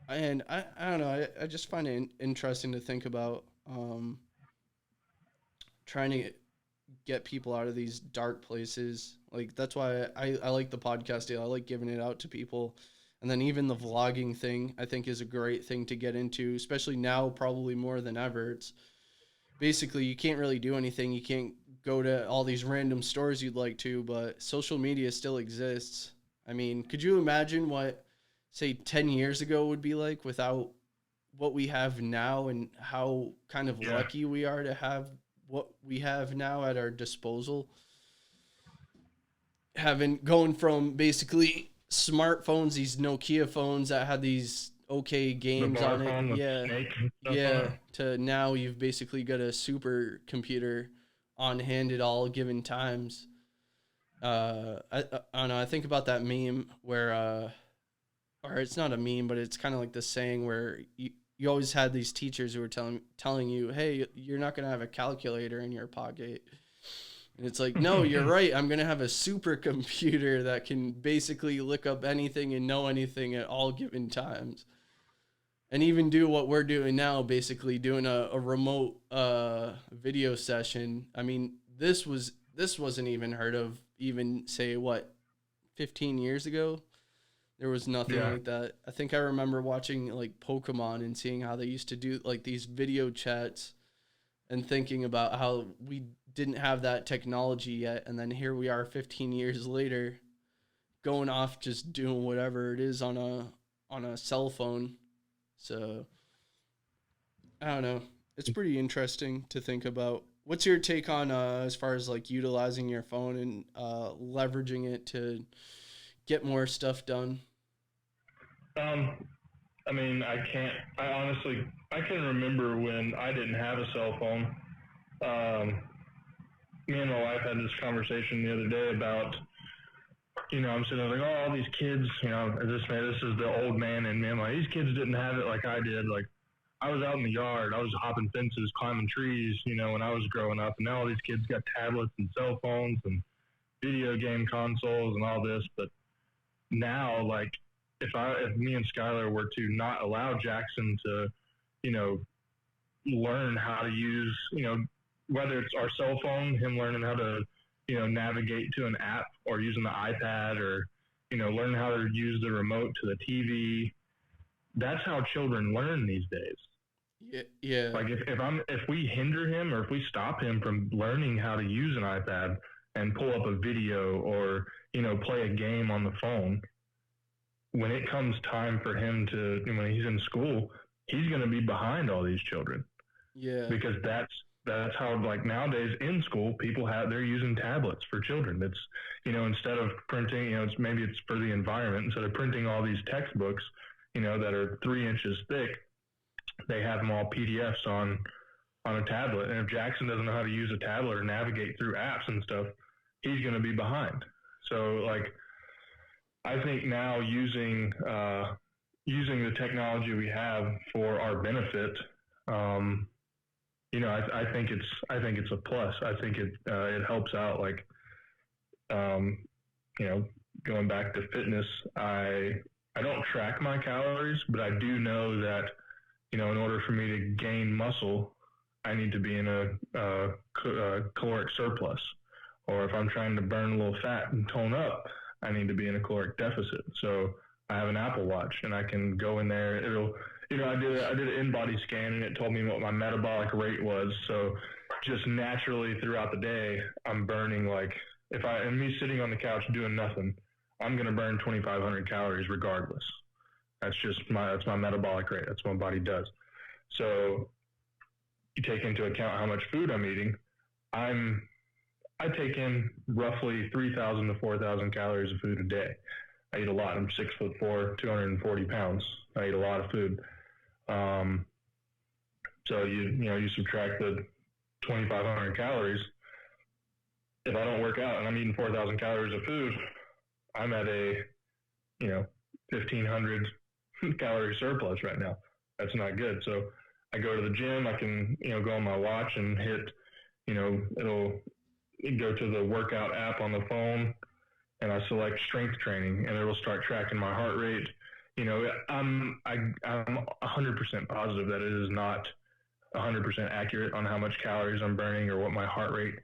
I, I don't know. I just find it interesting to think about, trying to get people out of these dark places. Like that's why I like the podcast deal. I like giving it out to people. And then even the vlogging thing I think is a great thing to get into, especially now probably more than ever. It's basically you can't really do anything. You can't go to all these random stores you'd like to, but social media still exists. I mean, could you imagine what say 10 years ago would be like without what we have now, and how kind of Yeah. lucky we are to have what we have now at our disposal? Having going from basically smartphones, these Nokia phones that had these okay The games bar on it, phone with yeah, snake and stuff on yeah, it. to now you've basically got a supercomputer on hand at all given times. I don't know. I think about that meme where, or it's not a meme, but it's kind of like the saying where you always had these teachers who were telling you, hey, you're not gonna have a calculator in your pocket. And it's like, no, you're right. I'm gonna have a supercomputer that can basically look up anything and know anything at all given times, and even do what we're doing now, basically doing a remote video session. I mean, this wasn't even heard of even say what 15 years ago. There was nothing Yeah. like that. I think I remember watching like Pokemon and seeing how they used to do like these video chats, and thinking about how we didn't have that technology yet, and then here we are 15 years later going off just doing whatever it is on a cell phone. So, I don't know. It's pretty interesting to think about. What's your take on as far as like utilizing your phone and leveraging it to get more stuff done? Um, I mean, I can't. I honestly, I can remember when I didn't have a cell phone. Um, Me and my wife had this conversation the other day about, I'm sitting there like, oh, all these kids, this is the old man in me. I'm like, these kids didn't have it like I did. Like, I was out in the yard, I was hopping fences, climbing trees, when I was growing up, and now all these kids got tablets and cell phones and video game consoles and all this. But now, like, if me and Skylar were to not allow Jackson to, you know, learn how to use, whether it's our cell phone, him learning how to, navigate to an app, or using the iPad, or, learning how to use the remote to the TV. That's how children learn these days. Yeah, yeah, Like if we hinder him, or if we stop him from learning how to use an iPad and pull up a video, or, play a game on the phone, when it comes time for him to, when he's in school, he's going to be behind all these children, yeah, because that's how, like, nowadays in school they're using tablets for children. It's, instead of printing, it's for the environment. Instead of printing all these textbooks, that are 3 inches thick, they have them all PDFs on a tablet. And if Jackson doesn't know how to use a tablet or navigate through apps and stuff, he's going to be behind. So, like, I think now using the technology we have for our benefit, I think it's a plus. I think it helps out. Like, um, going back to fitness, I don't track my calories, but I do know that, in order for me to gain muscle, I need to be in a caloric surplus. Or if I'm trying to burn a little fat and tone up, I need to be in a caloric deficit. So I have an Apple Watch, and I can go in there. I did an in-body scan, and it told me what my metabolic rate was. So just naturally throughout the day, I'm burning, like, and me sitting on the couch doing nothing, I'm going to burn 2,500 calories regardless. That's my metabolic rate. That's what my body does. So you take into account how much food I'm eating. I take in roughly 3,000 to 4,000 calories of food a day. I eat a lot. I'm 6'4", 240 pounds. I eat a lot of food. So you subtract the 2,500 calories. If I don't work out and I'm eating 4,000 calories of food, I'm at a 1,500 calorie surplus right now. That's not good. So I go to the gym. I can, go on my watch and hit, it'll go to the workout app on the phone, and I select strength training, and it'll start tracking my heart rate. I'm 100% positive that it is not 100% accurate on how much calories I'm burning or what my heart rate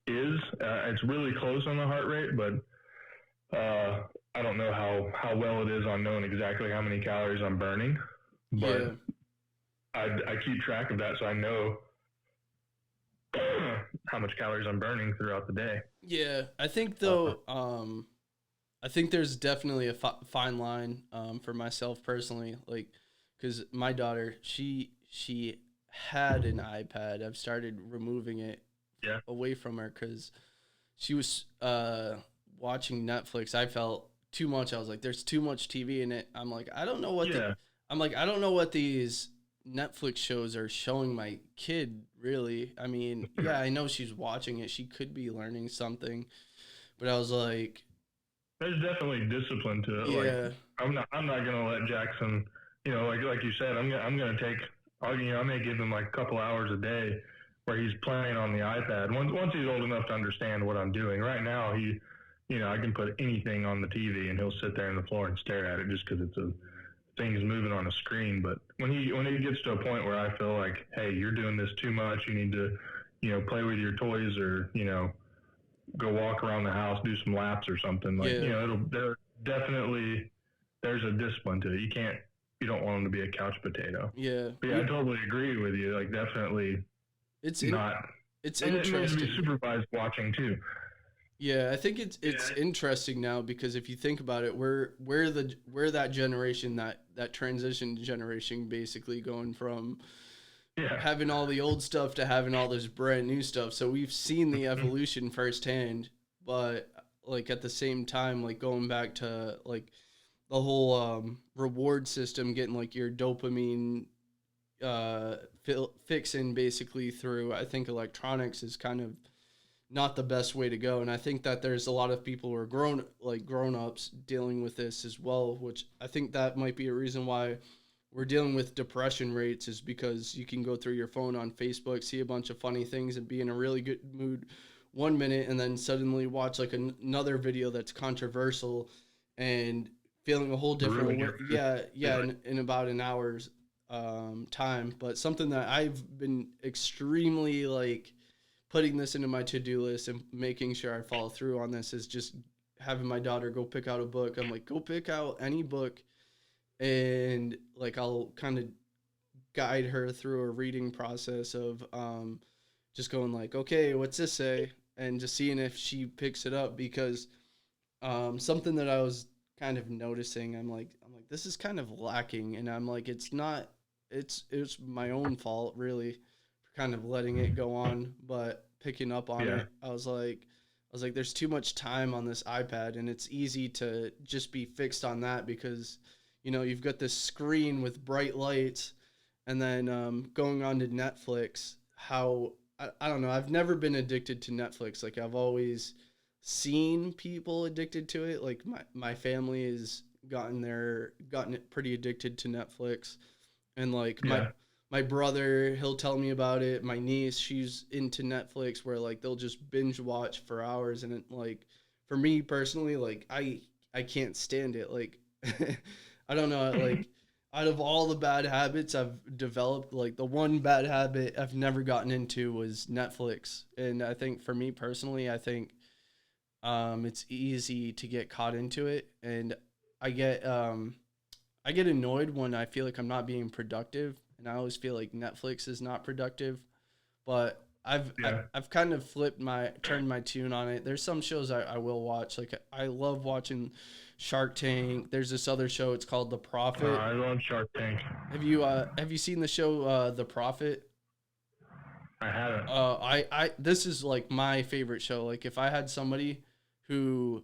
is. It's really close on the heart rate, but I don't know how well it is on knowing exactly how many calories I'm burning. But Yeah. I keep track of that, so I know how much calories I'm burning throughout the day. Yeah, I think though, I think there's definitely a fine line for myself personally, like, because my daughter, she had an iPad. I've started removing it Yeah. away from her because she was watching Netflix. I felt too much. I was like, there's too much TV in it. I'm like, I don't know what Yeah. I'm like, I don't know what these Netflix shows are showing my kid, really. I mean, yeah, I know she's watching it. She could be learning something, but I was like, There's definitely discipline to it. Like yeah, I'm not gonna let Jackson, like you said, I'm gonna take, I may give him like a couple hours a day where he's playing on the iPad. Once he's old enough to understand what I'm doing. Right now, I can put anything on the TV and he'll sit there on the floor and stare at it just because it's a things moving on a screen. But when he gets to a point where I feel like, hey, you're doing this too much, you need to, play with your toys, or go walk around the house, do some laps or something. Like, yeah, there's a discipline to it. You don't want him to be a couch potato. yeah. But yeah, I totally agree with you. Like, definitely It's not. it's It needs to interesting. be supervised watching too. Yeah, I think it's interesting now because if you think about it, we're that generation, that transition generation, basically going from Yeah. having all the old stuff to having all this brand new stuff. So we've seen the evolution firsthand, but like at the same time, like going back to like the whole reward system, getting like your dopamine fixing basically through, I think electronics is kind of not the best way to go. And I think that there's a lot of people who are grown ups dealing with this as well, which I think that might be a reason why we're dealing with depression rates, is because you can go through your phone on Facebook, see a bunch of funny things and be in a really good mood 1 minute, and then suddenly watch like another video that's controversial and feeling a whole different way. Yeah, in about an hour's time. But something that I've been extremely like putting this into my to-do list and making sure I follow through on this is just having my daughter go pick out a book. I'm like, go pick out any book, and like I'll kind of guide her through a reading process of just going like, okay, what's this say, and just seeing if she picks it up. Because something that I was kind of noticing, I'm like this is kind of lacking, and I'm like it's not, it's my own fault really for kind of letting it go on, but picking up on Yeah. it, I was like there's too much time on this iPad, and it's easy to just be fixed on that because you've got this screen with bright lights, and then going on to Netflix. How I don't know. I've never been addicted to Netflix. Like I've always seen people addicted to it. Like my family has gotten it pretty addicted to Netflix, and like my Yeah. my brother, he'll tell me about it. My niece, she's into Netflix where like they'll just binge watch for hours, and it, like for me personally, like I can't stand it. Like I don't know, like out of all the bad habits I've developed, like the one bad habit I've never gotten into was Netflix. And I think for me personally, I think it's easy to get caught into it, and I get um, I get annoyed when I feel like I'm not being productive, and I always feel like Netflix is not productive. But Yeah. I've kind of turned my tune on it. There's some shows I will watch. Like I love watching Shark Tank. There's this other show. It's called The Profit. I love Shark Tank. Have you seen the show The Profit? I haven't. I this is like my favorite show. Like if I had somebody who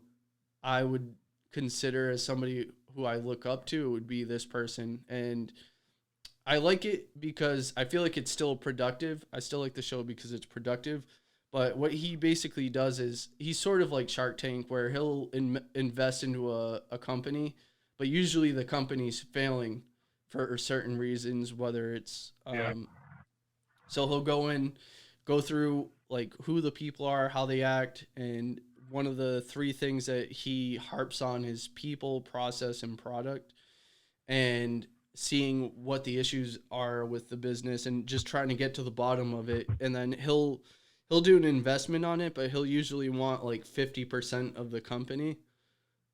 I would consider as somebody who I look up to, it would be this person. And I like it because I feel like it's still productive. I still like the show because it's productive. But what he basically does is he's sort of like Shark Tank, where he'll invest into a company, but usually the company's failing for certain reasons, whether it's Yeah. so he'll go through like who the people are, how they act, and one of the three things that he harps on is people, process, and product, and seeing what the issues are with the business and just trying to get to the bottom of it. And then he'll do an investment on it, but he'll usually want like 50% of the company.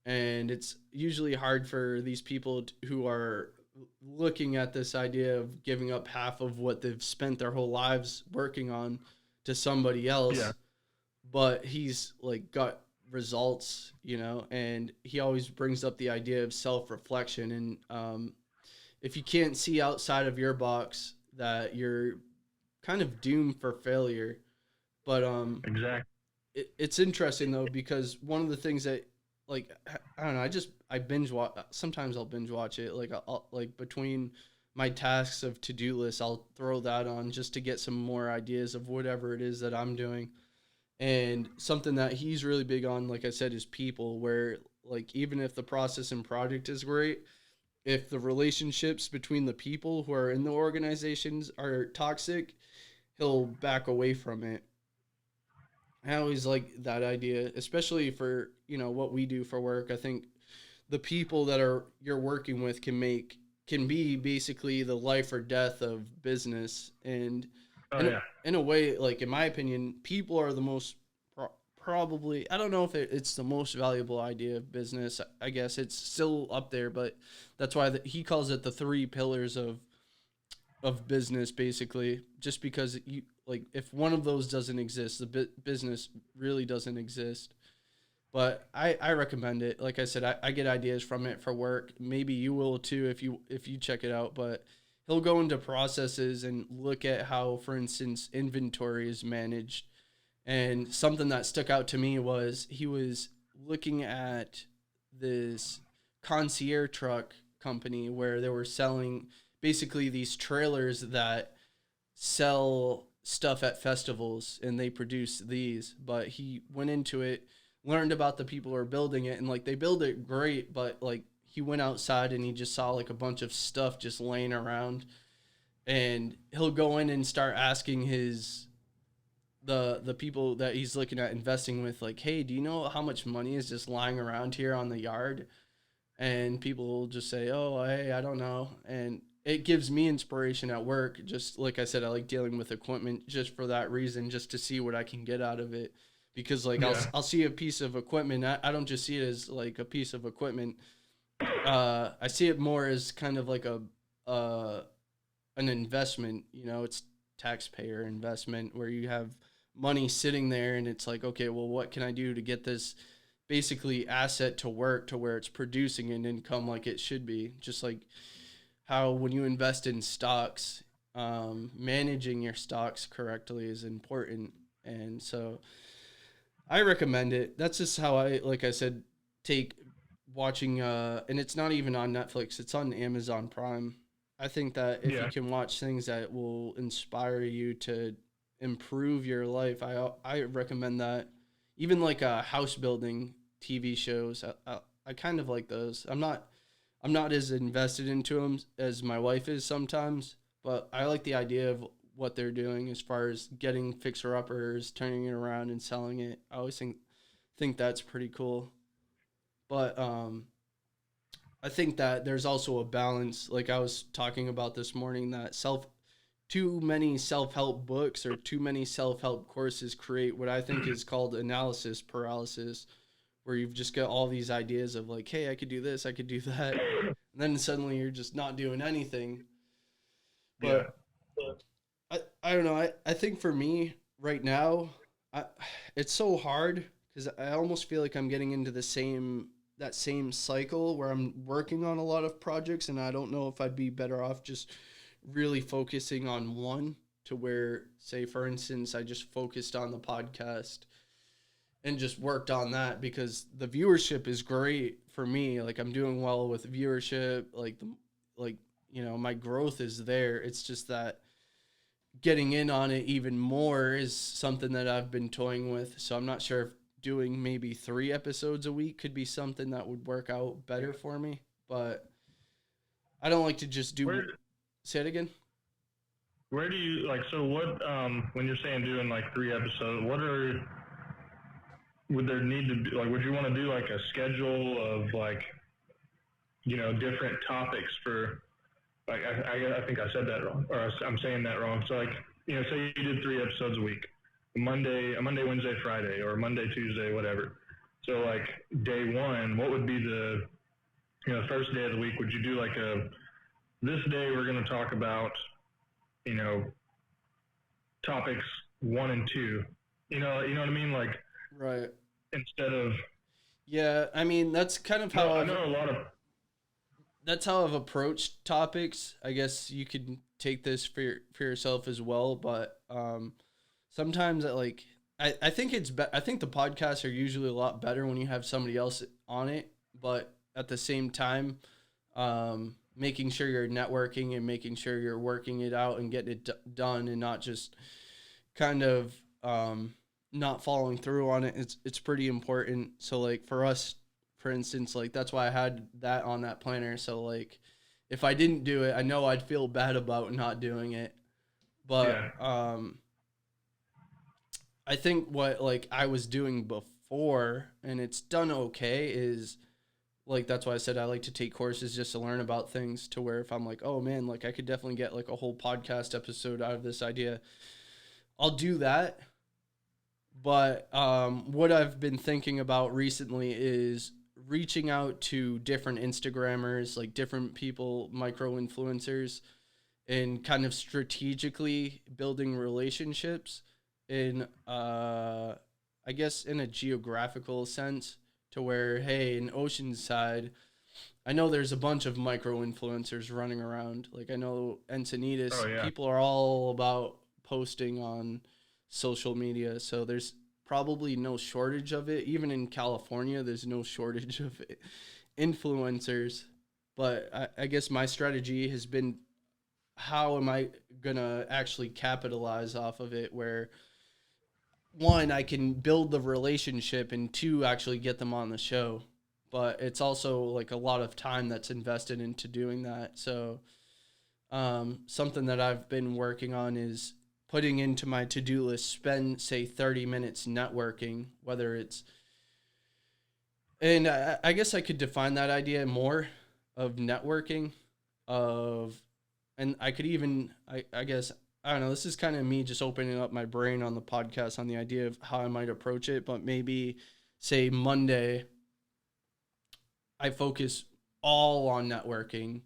And it's usually hard for these people who are looking at this idea of giving up half of what they've spent their whole lives working on to somebody Yeah. else. But he's like got results, and he always brings up the idea of self-reflection. And if you can't see outside of your box, that you're kind of doomed for failure. But Exactly. it's interesting though, because one of the things that, like, I don't know, I binge watch. Sometimes I'll binge watch it. Like like between my tasks of to-do lists, I'll throw that on just to get some more ideas of whatever it is that I'm doing. And something that he's really big on, like I said, is people. Where like even if the process and project is great, if the relationships between the people who are in the organizations are toxic, he'll back away from it. I always like that idea, especially for what we do for work. I think the people that are you're working with can be basically the life or death of business. And Oh in a, yeah. in a way, like in my opinion, people are the most probably, I don't know if it's the most valuable idea of business. I guess it's still up there, but that's why he calls it the three pillars of business, basically, just because you like if one of those doesn't exist, the business really doesn't exist. But I recommend it. Like I said, I get ideas from it for work. Maybe you will too if you check it out. But he'll go into processes and look at how, for instance, inventory is managed. And something that stuck out to me was he was looking at this concierge truck company where they were selling basically these trailers that sell stuff at festivals, and they produce these. But he went into it, learned about the people who are building it, and like they build it great, but like he went outside and he just saw like a bunch of stuff just laying around. And he'll go in and start asking the people that he's looking at investing with, like, hey, do you know how much money is just lying around here on the yard? And people will just say, oh, hey, I don't know. And it gives me inspiration at work. Just like I said, I like dealing with equipment just for that reason, just to see what I can get out of it. Because like Yeah. I'll see a piece of equipment. I don't just see it as like a piece of equipment. I see it more as kind of like a uh, an investment. It's taxpayer investment where you have money sitting there, and it's like, okay, well, what can I do to get this basically asset to work to where it's producing an income like it should be? Just like how when you invest in stocks, managing your stocks correctly is important. And so I recommend it. That's just how I, like I said, take watching, and it's not even on Netflix, it's on Amazon Prime. I think that if you Yeah. can watch things that will inspire you to improve your life, I recommend that. Even like house building TV shows, I kind of like those. I'm not as invested into them as my wife is sometimes, but I like the idea of what they're doing as far as getting fixer uppers, turning it around and selling it. I always think that's pretty cool. But I think that there's also a balance, like I was talking about this morning, that too many self-help books or too many self-help courses create what I think is called analysis paralysis, where you've just got all these ideas of like, hey, I could do this, I could do that, and then suddenly you're just not doing anything. Yeah. But I don't know. I think for me right now, I it's so hard because I almost feel like I'm getting into that same cycle where I'm working on a lot of projects, and I don't know if I'd be better off just really focusing on one, to where, say for instance, I just focused on the podcast and just worked on that, because the viewership is great for me. Like I'm doing well with viewership, like my growth is there. It's just that getting in on it even more is something that I've been toying with. So I'm not sure if doing maybe 3 episodes a week could be something that would work out better for me. but I don't like to just do. Where Say it again. where do you like? So what? When you're saying doing like 3 episodes, what are would there need to be like? Would you want to do like a schedule of like different topics for like I think I said that wrong, or I'm saying that wrong. So like say you did 3 episodes a week, a Monday, Wednesday, Friday, or Monday, Tuesday, whatever. So like day one, what would be the first day of the week? Would you do like this day we're going to talk about you know topics 1 and 2, you know what I mean? Like Right. instead of Yeah, I mean that's kind of how I know a lot of that's how I've approached topics. I guess you could take this for yourself as well, but sometimes I think I think the podcasts are usually a lot better when you have somebody else on it, but at the same time, making sure you're networking and making sure you're working it out and getting it done and not just kind of not following through on it. It's pretty important. So like for us, for instance, like that's why I had that on that planner. So like if I didn't do it, I know I'd feel bad about not doing it. But yeah I think what like I was doing before and it's done okay is like that's why I said I like to take courses just to learn about things to where if I'm like, oh man, like I could definitely get like a whole podcast episode out of this idea. I'll do that. But what I've been thinking about recently is reaching out to different Instagrammers, like different people, micro influencers, and kind of strategically building relationships in, I guess, in a geographical sense to where, hey, in Oceanside, I know there's a bunch of micro influencers running around. Like I know oh Encinitas, yeah people are all about posting on social media. So there's probably no shortage of it. Even in California, there's no shortage of influencers. But I guess my strategy has been how am I gonna actually capitalize off of it where one, I can build the relationship and two, actually get them on the show. But it's also like a lot of time that's invested into doing that. So something that I've been working on is putting into my to-do list, spend say 30 minutes networking, whether it's, and I guess I could define that idea more of networking of, and I could even, I guess, I don't know, this is kind of me just opening up my brain on the podcast on the idea of how I might approach it, but maybe say Monday, I focus all on networking.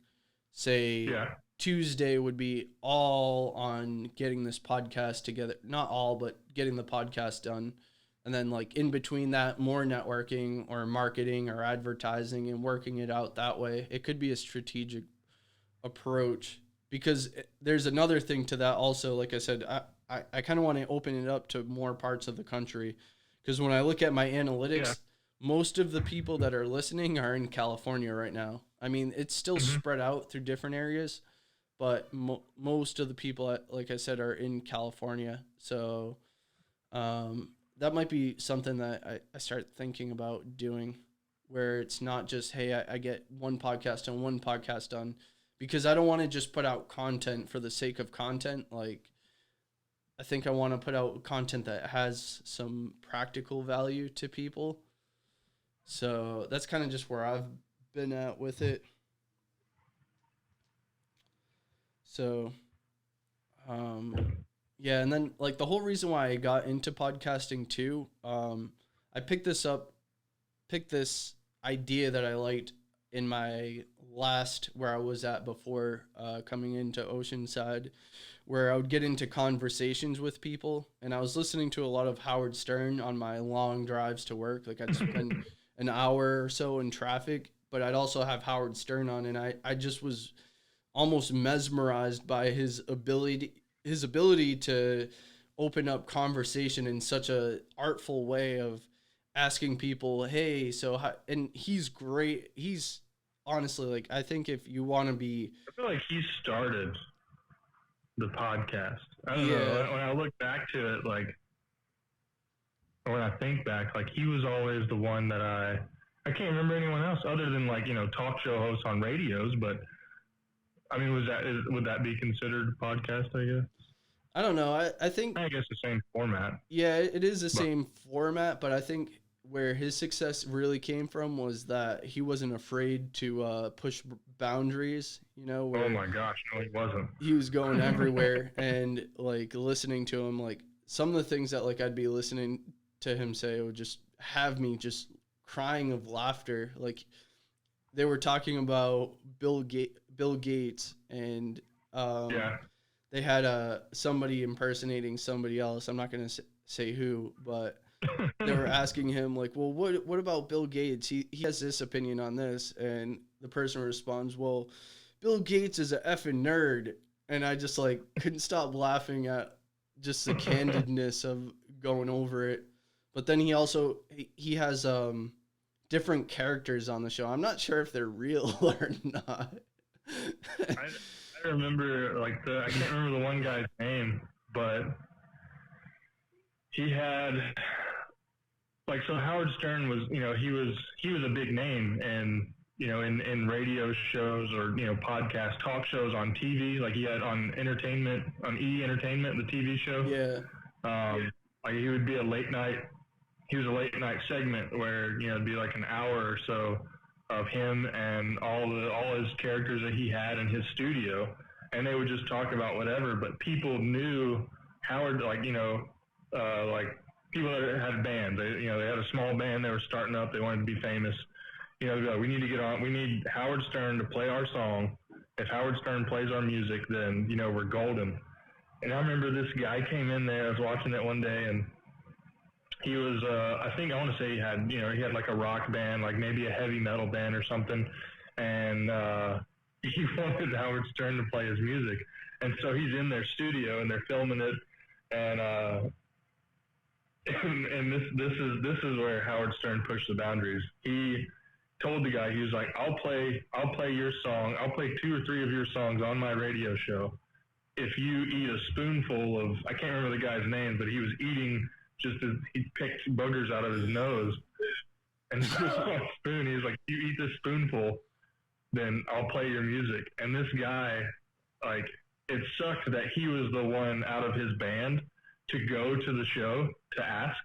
Say yeah Tuesday would be all on getting this podcast together. Not all, but getting the podcast done. And then like in between that, more networking or marketing or advertising and working it out that way. It could be a strategic approach because there's another thing to that also. Like I said, I kind of want to open it up to more parts of the country because when I look at my yeah analytics, most of the people that are listening are in California right now. I mean, it's still hmm spread out through different areas, but most of the people, like I said, are in California. So that might be something that I start thinking about doing where it's not just, hey, I get one podcast and one podcast done because I don't want to just put out content for the sake of content. Like, I think I want to put out content that has some practical value to people. So that's kind of just where I've been at with it. So, um, yeah, and then like the whole reason why I got into podcasting too, I picked this idea that I liked in my last where I was at before coming into Oceanside, where I would get into conversations with people, and I was listening to a lot of Howard Stern on my long drives to work. Like I'd spend an hour or so in traffic, but I'd also have Howard Stern on, and I just was almost mesmerized by his ability to open up conversation in such a artful way of asking people, hey, so how, and he's great. He's honestly like I think if you want to be, I feel like he started the podcast. I don't yeah, know. When I look back to it, like, or when I think back, like he was always the one that I can't remember anyone else other than like, talk show hosts on radios. But I mean, would that be considered a podcast? I guess. I don't know. I think, I guess the same format. yeah, it is the But same format, but I think where his success really came from was that he wasn't afraid to push boundaries, oh where my gosh, no, he wasn't. he was going everywhere and like listening to him, like some of the things that like I'd be listening to him say would just have me just crying of laughter. Like they were talking about Bill Gates, and Yeah. they had somebody impersonating somebody else. I'm not gonna say who, but they were asking him like, well, what about Bill Gates? He has this opinion on this, and the person responds, well, Bill Gates is a effing nerd, and I just like couldn't stop laughing at just the candidness of going over it. But then he has different characters on the show. I'm not sure if they're real or not. I remember I can't remember the one guy's name, but he had so Howard Stern was, he was a big name, and in radio shows or podcast talk shows on TV, like he had on E Entertainment, the TV show. Yeah. Like he would be a late night. He was a late night segment where it'd be like an hour or so of him and all his characters that he had in his studio, and they would just talk about whatever. But people knew Howard, like people that had bands. They had a small band. They were starting up. They wanted to be famous. They'd be like, we need to get on. We need Howard Stern to play our song. If Howard Stern plays our music, then we're golden. And I remember this guy came in there. I was watching it one day, and he was, I think I want to say he had like a rock band, like maybe a heavy metal band or something. And he wanted Howard Stern to play his music. And so he's in their studio and they're filming it. And this is where Howard Stern pushed the boundaries. He told the guy, he was like, I'll play your song. I'll play 2 or 3 of your songs on my radio show if you eat a spoonful of, I can't remember the guy's name, but he was eating he picked boogers out of his nose. And so on a spoon, he was like, you eat this spoonful, then I'll play your music. And this guy, like, it sucked that he was the one out of his band to go to the show to ask,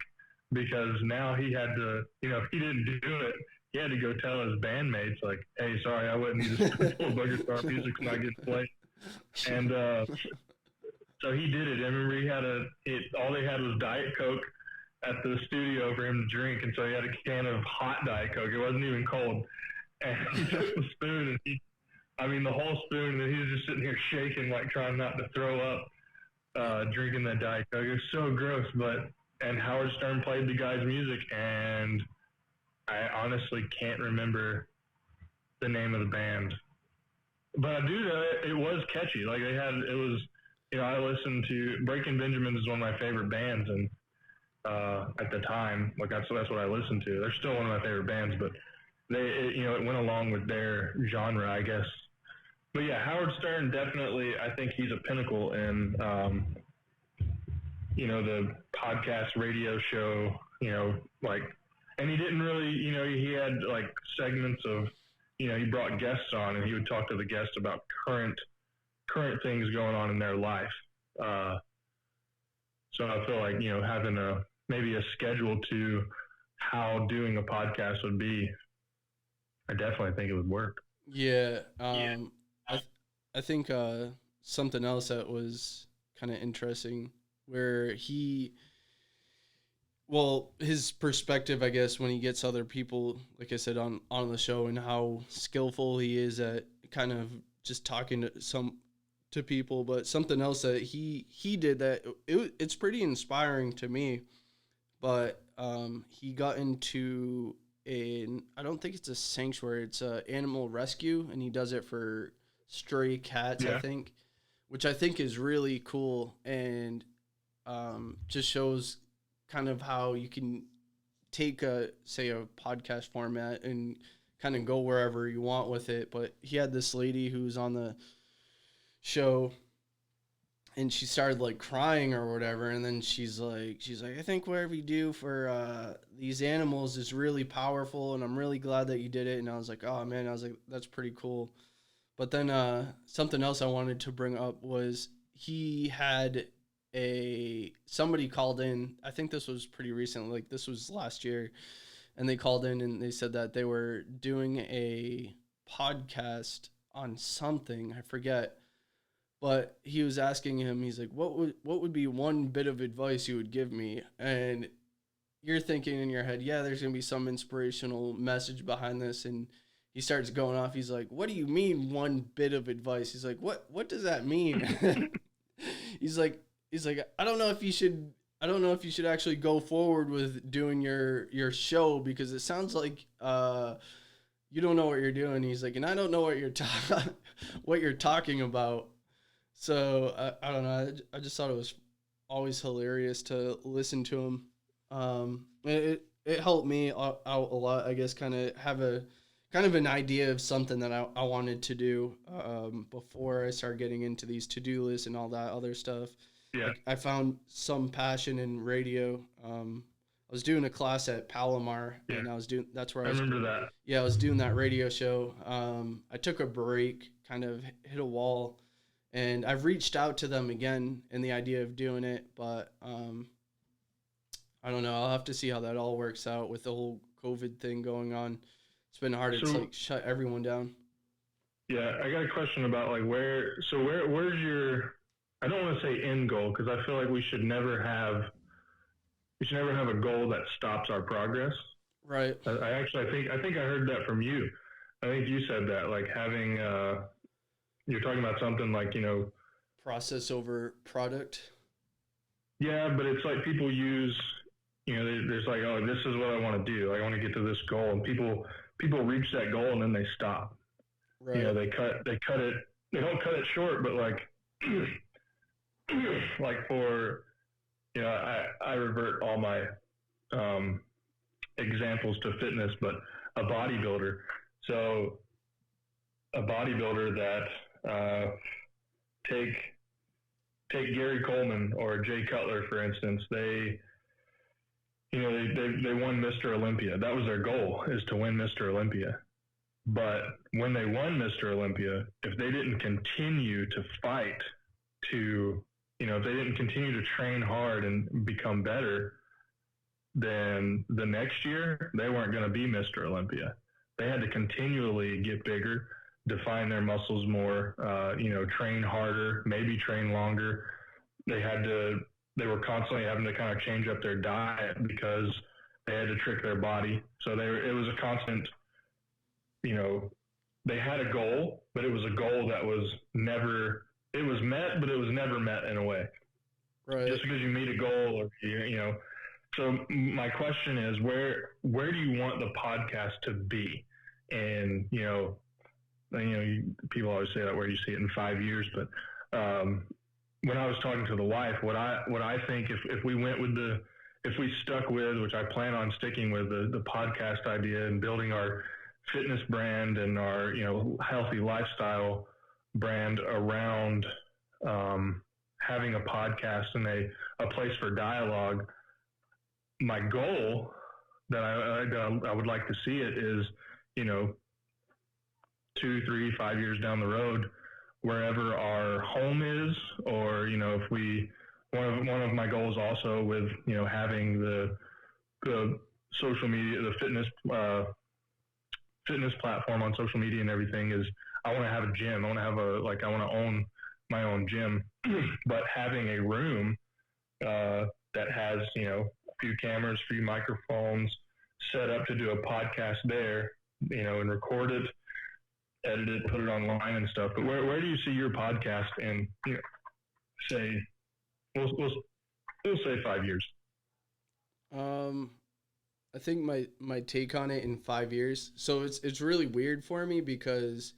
because now he had to, if he didn't do it, he had to go tell his bandmates, like, hey, sorry, I wouldn't eat a spoonful of boogers, our music's not getting played. And so he did it. I remember all they had was Diet Coke at the studio for him to drink, and so he had a can of hot Diet Coke. It wasn't even cold. And he took the spoon, and the whole spoon, and he was just sitting here shaking, like trying not to throw up, drinking that Diet Coke. It was so gross, and Howard Stern played the guy's music, and I honestly can't remember the name of the band. But I do know it was catchy. Like it was, I listened to Breaking Benjamin is one of my favorite bands, and at the time, like that's what I listened to. They're still one of my favorite bands, but it went along with their genre, I guess. But yeah, Howard Stern definitely, I think he's a pinnacle in the podcast radio show, and he didn't really, he had like segments of, he brought guests on and he would talk to the guests about current things going on in their life. So I feel like, having maybe a schedule to how doing a podcast would be, I definitely think it would work. Yeah. I think something else that was kind of interesting where his perspective, I guess, when he gets other people, like I said, on the show, and how skillful he is at kind of just talking to people. But something else that he did that it's pretty inspiring to me. But he got into I don't think it's a sanctuary, it's a animal rescue, and he does it for stray cats, yeah. I think, which I think is really cool, and just shows kind of how you can take a podcast format and kind of go wherever you want with it. But he had this lady who's on the show, and she started like crying or whatever, and then she's like, I think whatever you do for these animals is really powerful, and I'm really glad that you did it. And I was like, oh man, I was like, that's pretty cool. But then something else I wanted to bring up was he had a somebody called in. I think this was pretty recent, like this was last year, and they called in and they said that they were doing a podcast on something, I forget, but he was asking him, he's like, what would be one bit of advice you would give me? And you're thinking in your head, yeah, there's gonna be some inspirational message behind this, and he starts going off. He's like, what do you mean one bit of advice? He's like, what does that mean? he's like he's like, I don't know if you should actually go forward with doing your show because it sounds like you don't know what you're doing. He's like, and I don't know what what you're talking about. So I don't know. I just thought it was always hilarious to listen to him. It helped me out a lot. I guess kind of an idea of something that I wanted to do before I started getting into these to do lists and all that other stuff. Yeah. I found some passion in radio. I was doing a class at Palomar, Yeah. and that's where I remember that. Yeah, I was doing that radio show. I took a break, kind of hit a wall, and I've reached out to them again in the idea of doing it, but I don't know. I'll have to see how that all works out with the whole COVID thing going on. It's been hard. It's like shut everyone down. Yeah, I got a question about like where's your, I don't want to say end goal because I feel like we should never have a goal that stops our progress. Right. I think I heard that from you. I think you said that, like having you're talking about something like, process over product. Yeah, but it's like people use, there's like, oh, this is what I want to do. Like, I want to get to this goal, and people reach that goal and then they stop. Right. They cut it. They don't cut it short, but like, like for, I revert all my examples to fitness, but a bodybuilder. So a bodybuilder that take Gary Coleman or Jay Cutler, for instance. They won Mr. Olympia. That was their goal, is to win Mr. Olympia. But when they won Mr. Olympia, if they didn't continue to fight if they didn't continue to train hard and become better, then the next year they weren't going to be Mr. Olympia. They had to continually get bigger, define their muscles more, train harder, maybe train longer. They were constantly having to kind of change up their diet because they had to trick their body. So it was a constant, they had a goal, but it was a goal that was never, it was met, but it was never met in a way. Right. Just because you meet a goal or, so my question is, where do you want the podcast to be? And, people always say that, where do you see it in 5 years? But when I was talking to the wife, what I think if we went with if we stuck with, which I plan on sticking with, the podcast idea and building our fitness brand and our, healthy lifestyle brand around having a podcast and a place for dialogue, my goal that I would like to see it is, 2, 3, 5 years down the road, wherever our home is, or, if one of my goals also with, having the social media, the fitness platform on social media and everything is, I want to have a gym. I want to own my own gym, but having a room that has, a few cameras, a few microphones set up to do a podcast there, and record it, edit it, put it online and stuff. But where do you see your podcast in, say, we'll say 5 years? I think my take on it in 5 years. So it's really weird for me because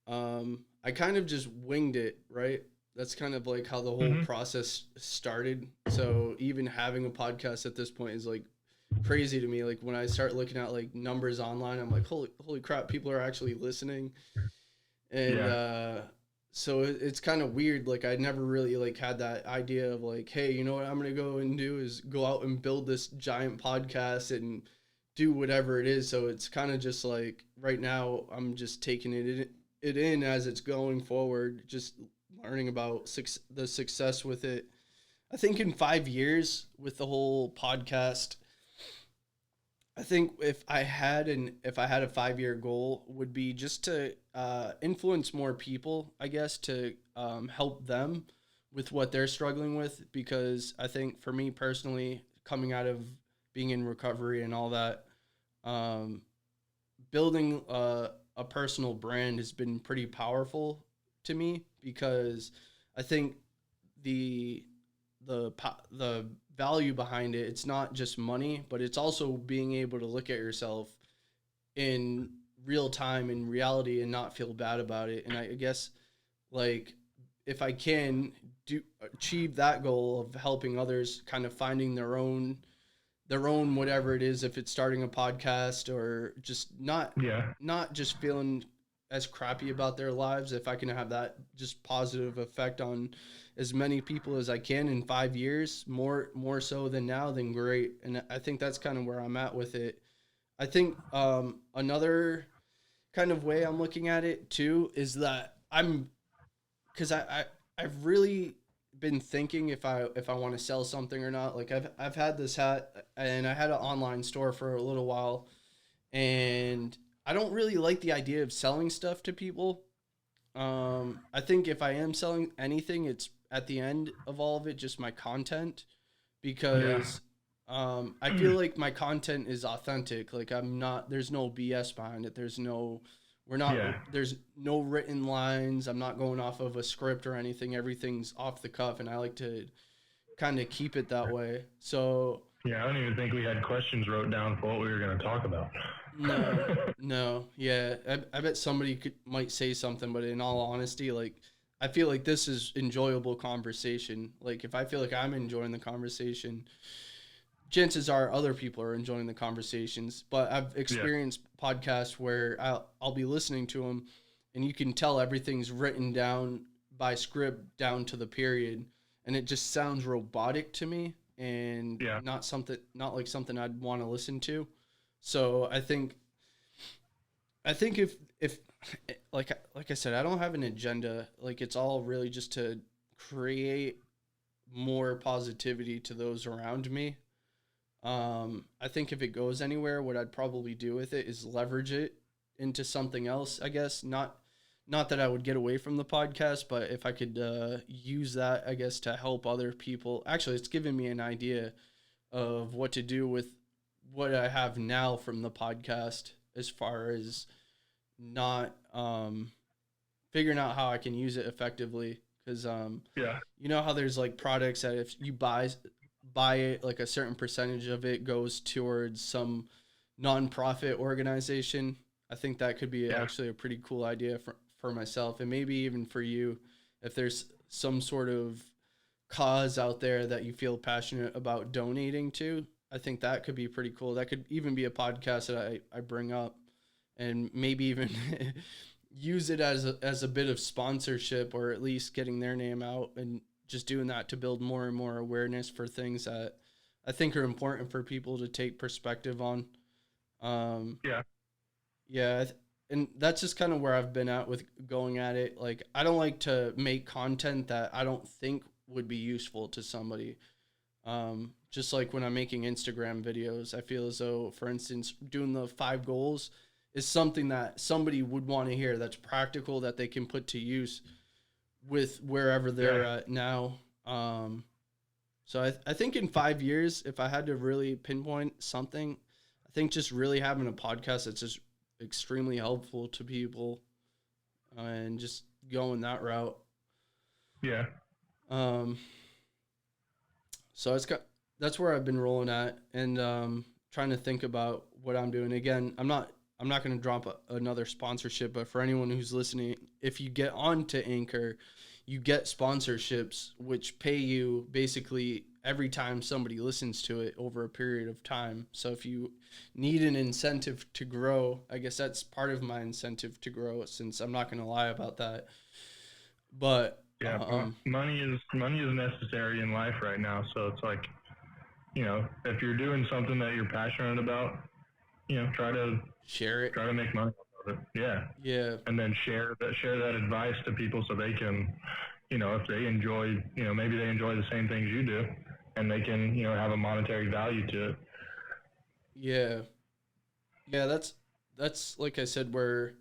I kind of just winged it, right? That's kind of like how the whole process started. So even having a podcast at this point is like crazy to me. Like when I start looking at like numbers online, I'm like, holy crap, people are actually listening. And so it's kind of weird. Like I never really like had that idea of like, hey, you know what I'm gonna go and do is go out and build this giant podcast and do whatever it is. So it's kind of just like right now I'm just taking it in as it's going forward, just learning about the success with it. I think in 5 years with the whole podcast, I think if I had a 5 year goal would be just to influence more people, I guess, to help them with what they're struggling with. Because I think for me personally, coming out of being in recovery and all that, um, building a personal brand has been pretty powerful to me because I think the the value behind it, it's not just money, but it's also being able to look at yourself in real time in reality and not feel bad about it. And I guess like if I can do achieve that goal of helping others kind of finding their own whatever it is, if it's starting a podcast or just Yeah. not just feeling as crappy about their lives, if I can have that just positive effect on as many people as I can in 5 years, more so than now, then great. And I think that's kind of where I'm at with it. I think another kind of way I'm looking at it too is that because I've really been thinking if I want to sell something or not. Like I've had this hat and I had an online store for a little while, and I don't really like the idea of selling stuff to people. I think if I am selling anything, it's at the end of all of it just my content, Yeah. because I feel like my content is authentic. Like I'm not. There's no BS behind it. We're not. Yeah. There's no written lines. I'm not going off of a script or anything. Everything's off the cuff, and I like to kind of keep it that way. So Yeah. I don't even think we had questions wrote down for what we were going to talk about. no, no, yeah. I bet somebody might say something, but in all honesty, like I feel like this is enjoyable conversation. Like if I feel like I'm enjoying the conversation, chances are other people are enjoying the conversations. But I've Yeah. experienced podcasts where I'll be listening to them, and you can tell everything's written down by script down to the period, and it just sounds robotic to me and Yeah. not like something I'd want to listen to. So I think if like I said, I don't have an agenda. Like it's all really just to create more positivity to those around me. I think if it goes anywhere, what I'd probably do with it is leverage it into something else. I guess not that I would get away from the podcast, but if I could use that, I guess, to help other people. Actually, it's given me an idea of what to do with what I have now from the podcast, as far as not figuring out how I can use it effectively. Because Yeah. you know how there's like products that if you buy it, like a certain percentage of it goes towards some nonprofit organization. I think that could be Yeah. actually a pretty cool idea for myself, and maybe even for you, if there's some sort of cause out there that you feel passionate about donating to. I think that could be pretty cool. That could even be a podcast that I bring up, and maybe even use it as a bit of sponsorship, or at least getting their name out and just doing that to build more and more awareness for things that I think are important for people to take perspective on. Um, Yeah. yeah, and that's just kind of where I've been at with going at it. Like, I don't like to make content that I don't think would be useful to somebody. Just like when I'm making Instagram videos, I feel as though, for instance, doing the 5 goals is something that somebody would want to hear, that's practical, that they can put to use with wherever they're Yeah. at now. So I think in 5 years, if I had to really pinpoint something, I think just really having a podcast that's just extremely helpful to people, and just going that route. Yeah. Um, so that's where I've been rolling at, and trying to think about what I'm doing. Again, I'm not going to drop another sponsorship, but for anyone who's listening, if you get onto Anchor, you get sponsorships which pay you basically every time somebody listens to it over a period of time. So if you need an incentive to grow, I guess that's part of my incentive to grow, since I'm not going to lie about that. But Yeah, money is necessary in life right now. So it's like, if you're doing something that you're passionate about, try to share it. make money out of it. Yeah, Yeah. and then share that advice to people so they can, if they enjoy, maybe they enjoy the same things you do, and they can, have a monetary value to it. Yeah. Yeah, that's like I said where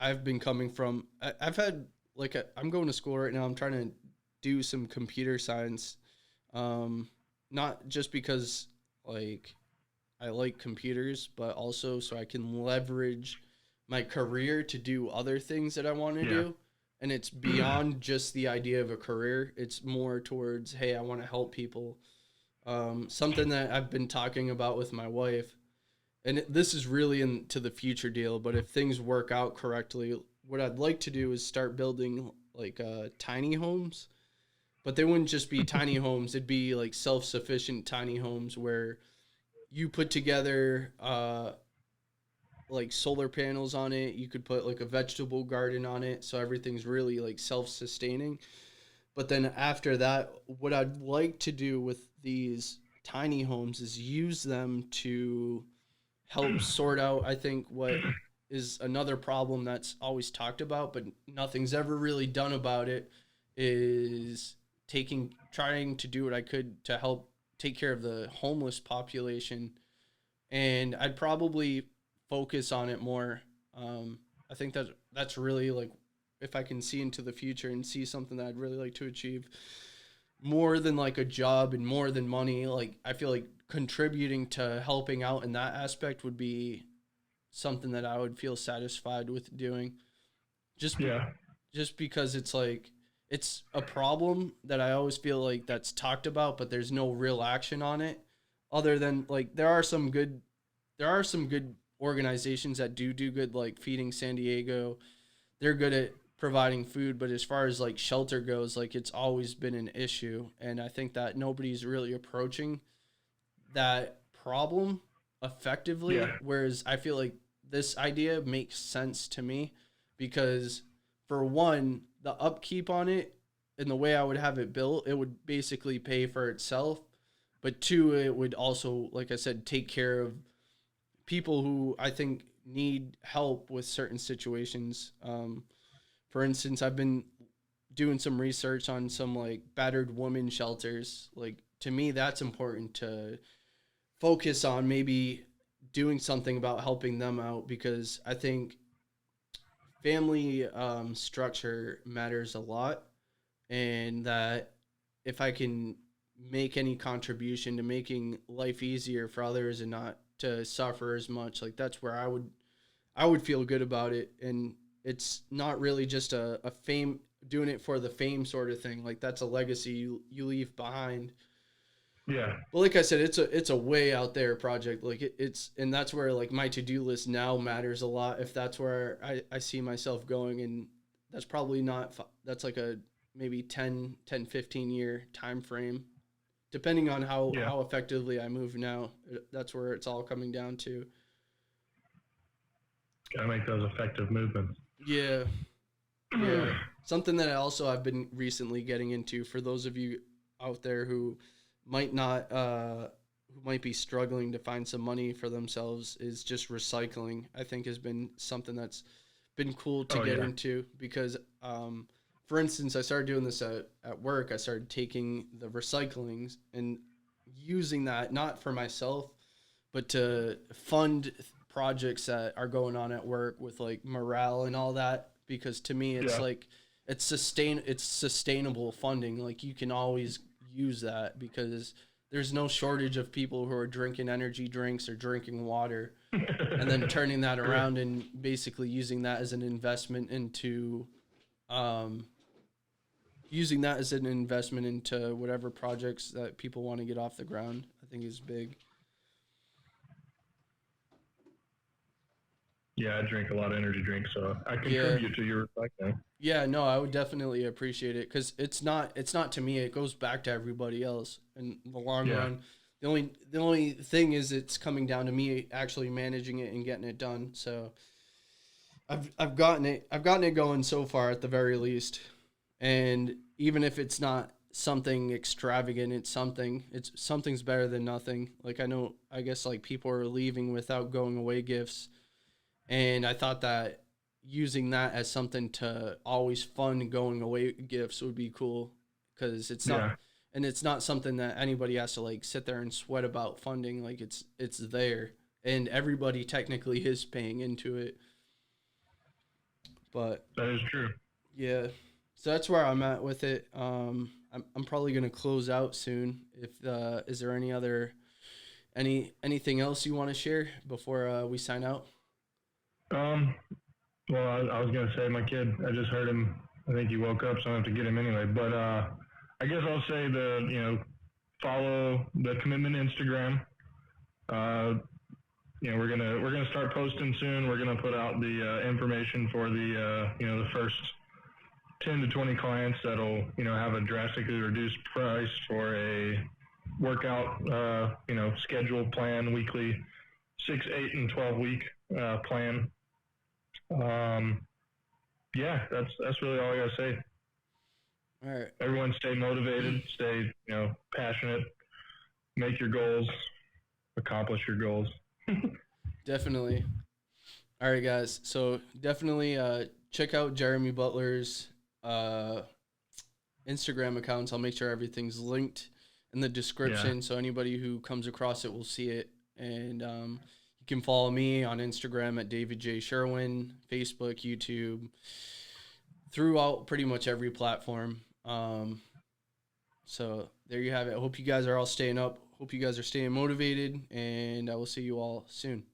I've been coming from. I've had I'm going to school right now. I'm trying to do some computer science. Not just because like I like computers, but also so I can leverage my career to do other things that I want to Yeah, do. And it's beyond just the idea of a career. It's more towards, hey, I want to help people. Something that I've been talking about with my wife, and this is really into the future deal, but if things work out correctly, what I'd like to do is start building tiny homes, but they wouldn't just be tiny homes. It'd be like self-sufficient tiny homes where you put together like solar panels on it. You could put like a vegetable garden on it, so everything's really like self-sustaining. But then after that, what I'd like to do with these tiny homes is use them to help sort out, I think, what is another problem that's always talked about, but nothing's ever really done about it, is trying to do what I could to help take care of the homeless population. And I'd probably focus on it more. I think that's really like, if I can see into the future and see something that I'd really like to achieve, more than like a job and more than money, like I feel like contributing to helping out in that aspect would be something that I would feel satisfied with doing. Just be, yeah, just because it's like it's a problem that I always feel like that's talked about, but there's no real action on it. Other than like there are some good organizations that do good, like Feeding San Diego. They're good at providing food, but as far as like shelter goes, like it's always been an issue, and I think that nobody's really approaching that problem yeah, effectively. Whereas I feel like this idea makes sense to me because, for one, the upkeep on it and the way I would have it built, it would basically pay for itself. But two, it would also, like I said, take care of people who I think need help with certain situations. For instance, I've been doing some research on some like battered woman shelters. Like to me, that's important to focus on, maybe doing something about helping them out, because I think family structure matters a lot, and that if I can make any contribution to making life easier for others and not to suffer as much, like that's where I would feel good about it. And it's not really just a fame, doing it for the fame sort of thing. Like that's a legacy you leave behind. yeah, But like I said, it's a way out there project. Like it's, and that's where like my to-do list now matters a lot. If that's where I see myself going, and that's probably not, that's like a maybe 10-15 year time frame, depending on how, yeah. how effectively I move now. That's where it's all coming down to. Gotta make those effective movements. Yeah. Yeah. Something that I've been recently getting into, for those of you out there who might not who might be struggling to find some money for themselves, is just recycling. I think has been something that's been cool to Oh get yeah, into because for instance, I started doing this at work. I started taking the recyclings and using that not for myself, but to fund projects that are going on at work with like morale and all that. Because to me, it's yeah, like it's sustainable funding. Like you can always use that because there's no shortage of people who are drinking energy drinks or drinking water, and then turning that True. around and basically using that as an investment into um, whatever projects that people want to get off the ground. I think is big. Yeah, I drink a lot of energy drinks, so I Yeah. contribute to your recycling. Yeah, no, I would definitely appreciate it because it's not to me. It goes back to everybody else in the long Yeah, run. The only thing is it's coming down to me actually managing it and getting it done. So I've gotten it going so far at the very least, And even if it's not something extravagant, something's better than nothing. Like I guess like people are leaving without going away gifts, and I thought that using that as something to always fund going away gifts would be cool, because Yeah, it's not something that anybody has to like sit there and sweat about funding. Like it's there, and everybody technically is paying into it. But that is true. yeah, so that's where I'm at with it. I'm probably gonna close out soon. If is there anything else you want to share before we sign out? Um, well, I was gonna say my kid. I just heard him. I think he woke up, so I have to get him anyway. But I guess I'll say follow the commitment Instagram. Uh, we're gonna start posting soon. We're gonna put out the information for the first 10 to 20 clients that'll have a drastically reduced price for a workout schedule plan, weekly 6, 8, and 12 week plan. Um, yeah, that's really all I gotta say. All right, Everyone stay motivated, stay passionate, make your goals, accomplish your goals. definitely. All right, guys. So definitely check out Jeremy Butler's uh, Instagram accounts. I'll make sure everything's linked in the Yeah, description, so anybody who comes across it will see it. And you can follow me on Instagram at David J Sherwin, Facebook, YouTube, throughout pretty much every platform. So there you have it. I hope you guys are all staying up. Hope you guys are staying motivated, and I will see you all soon.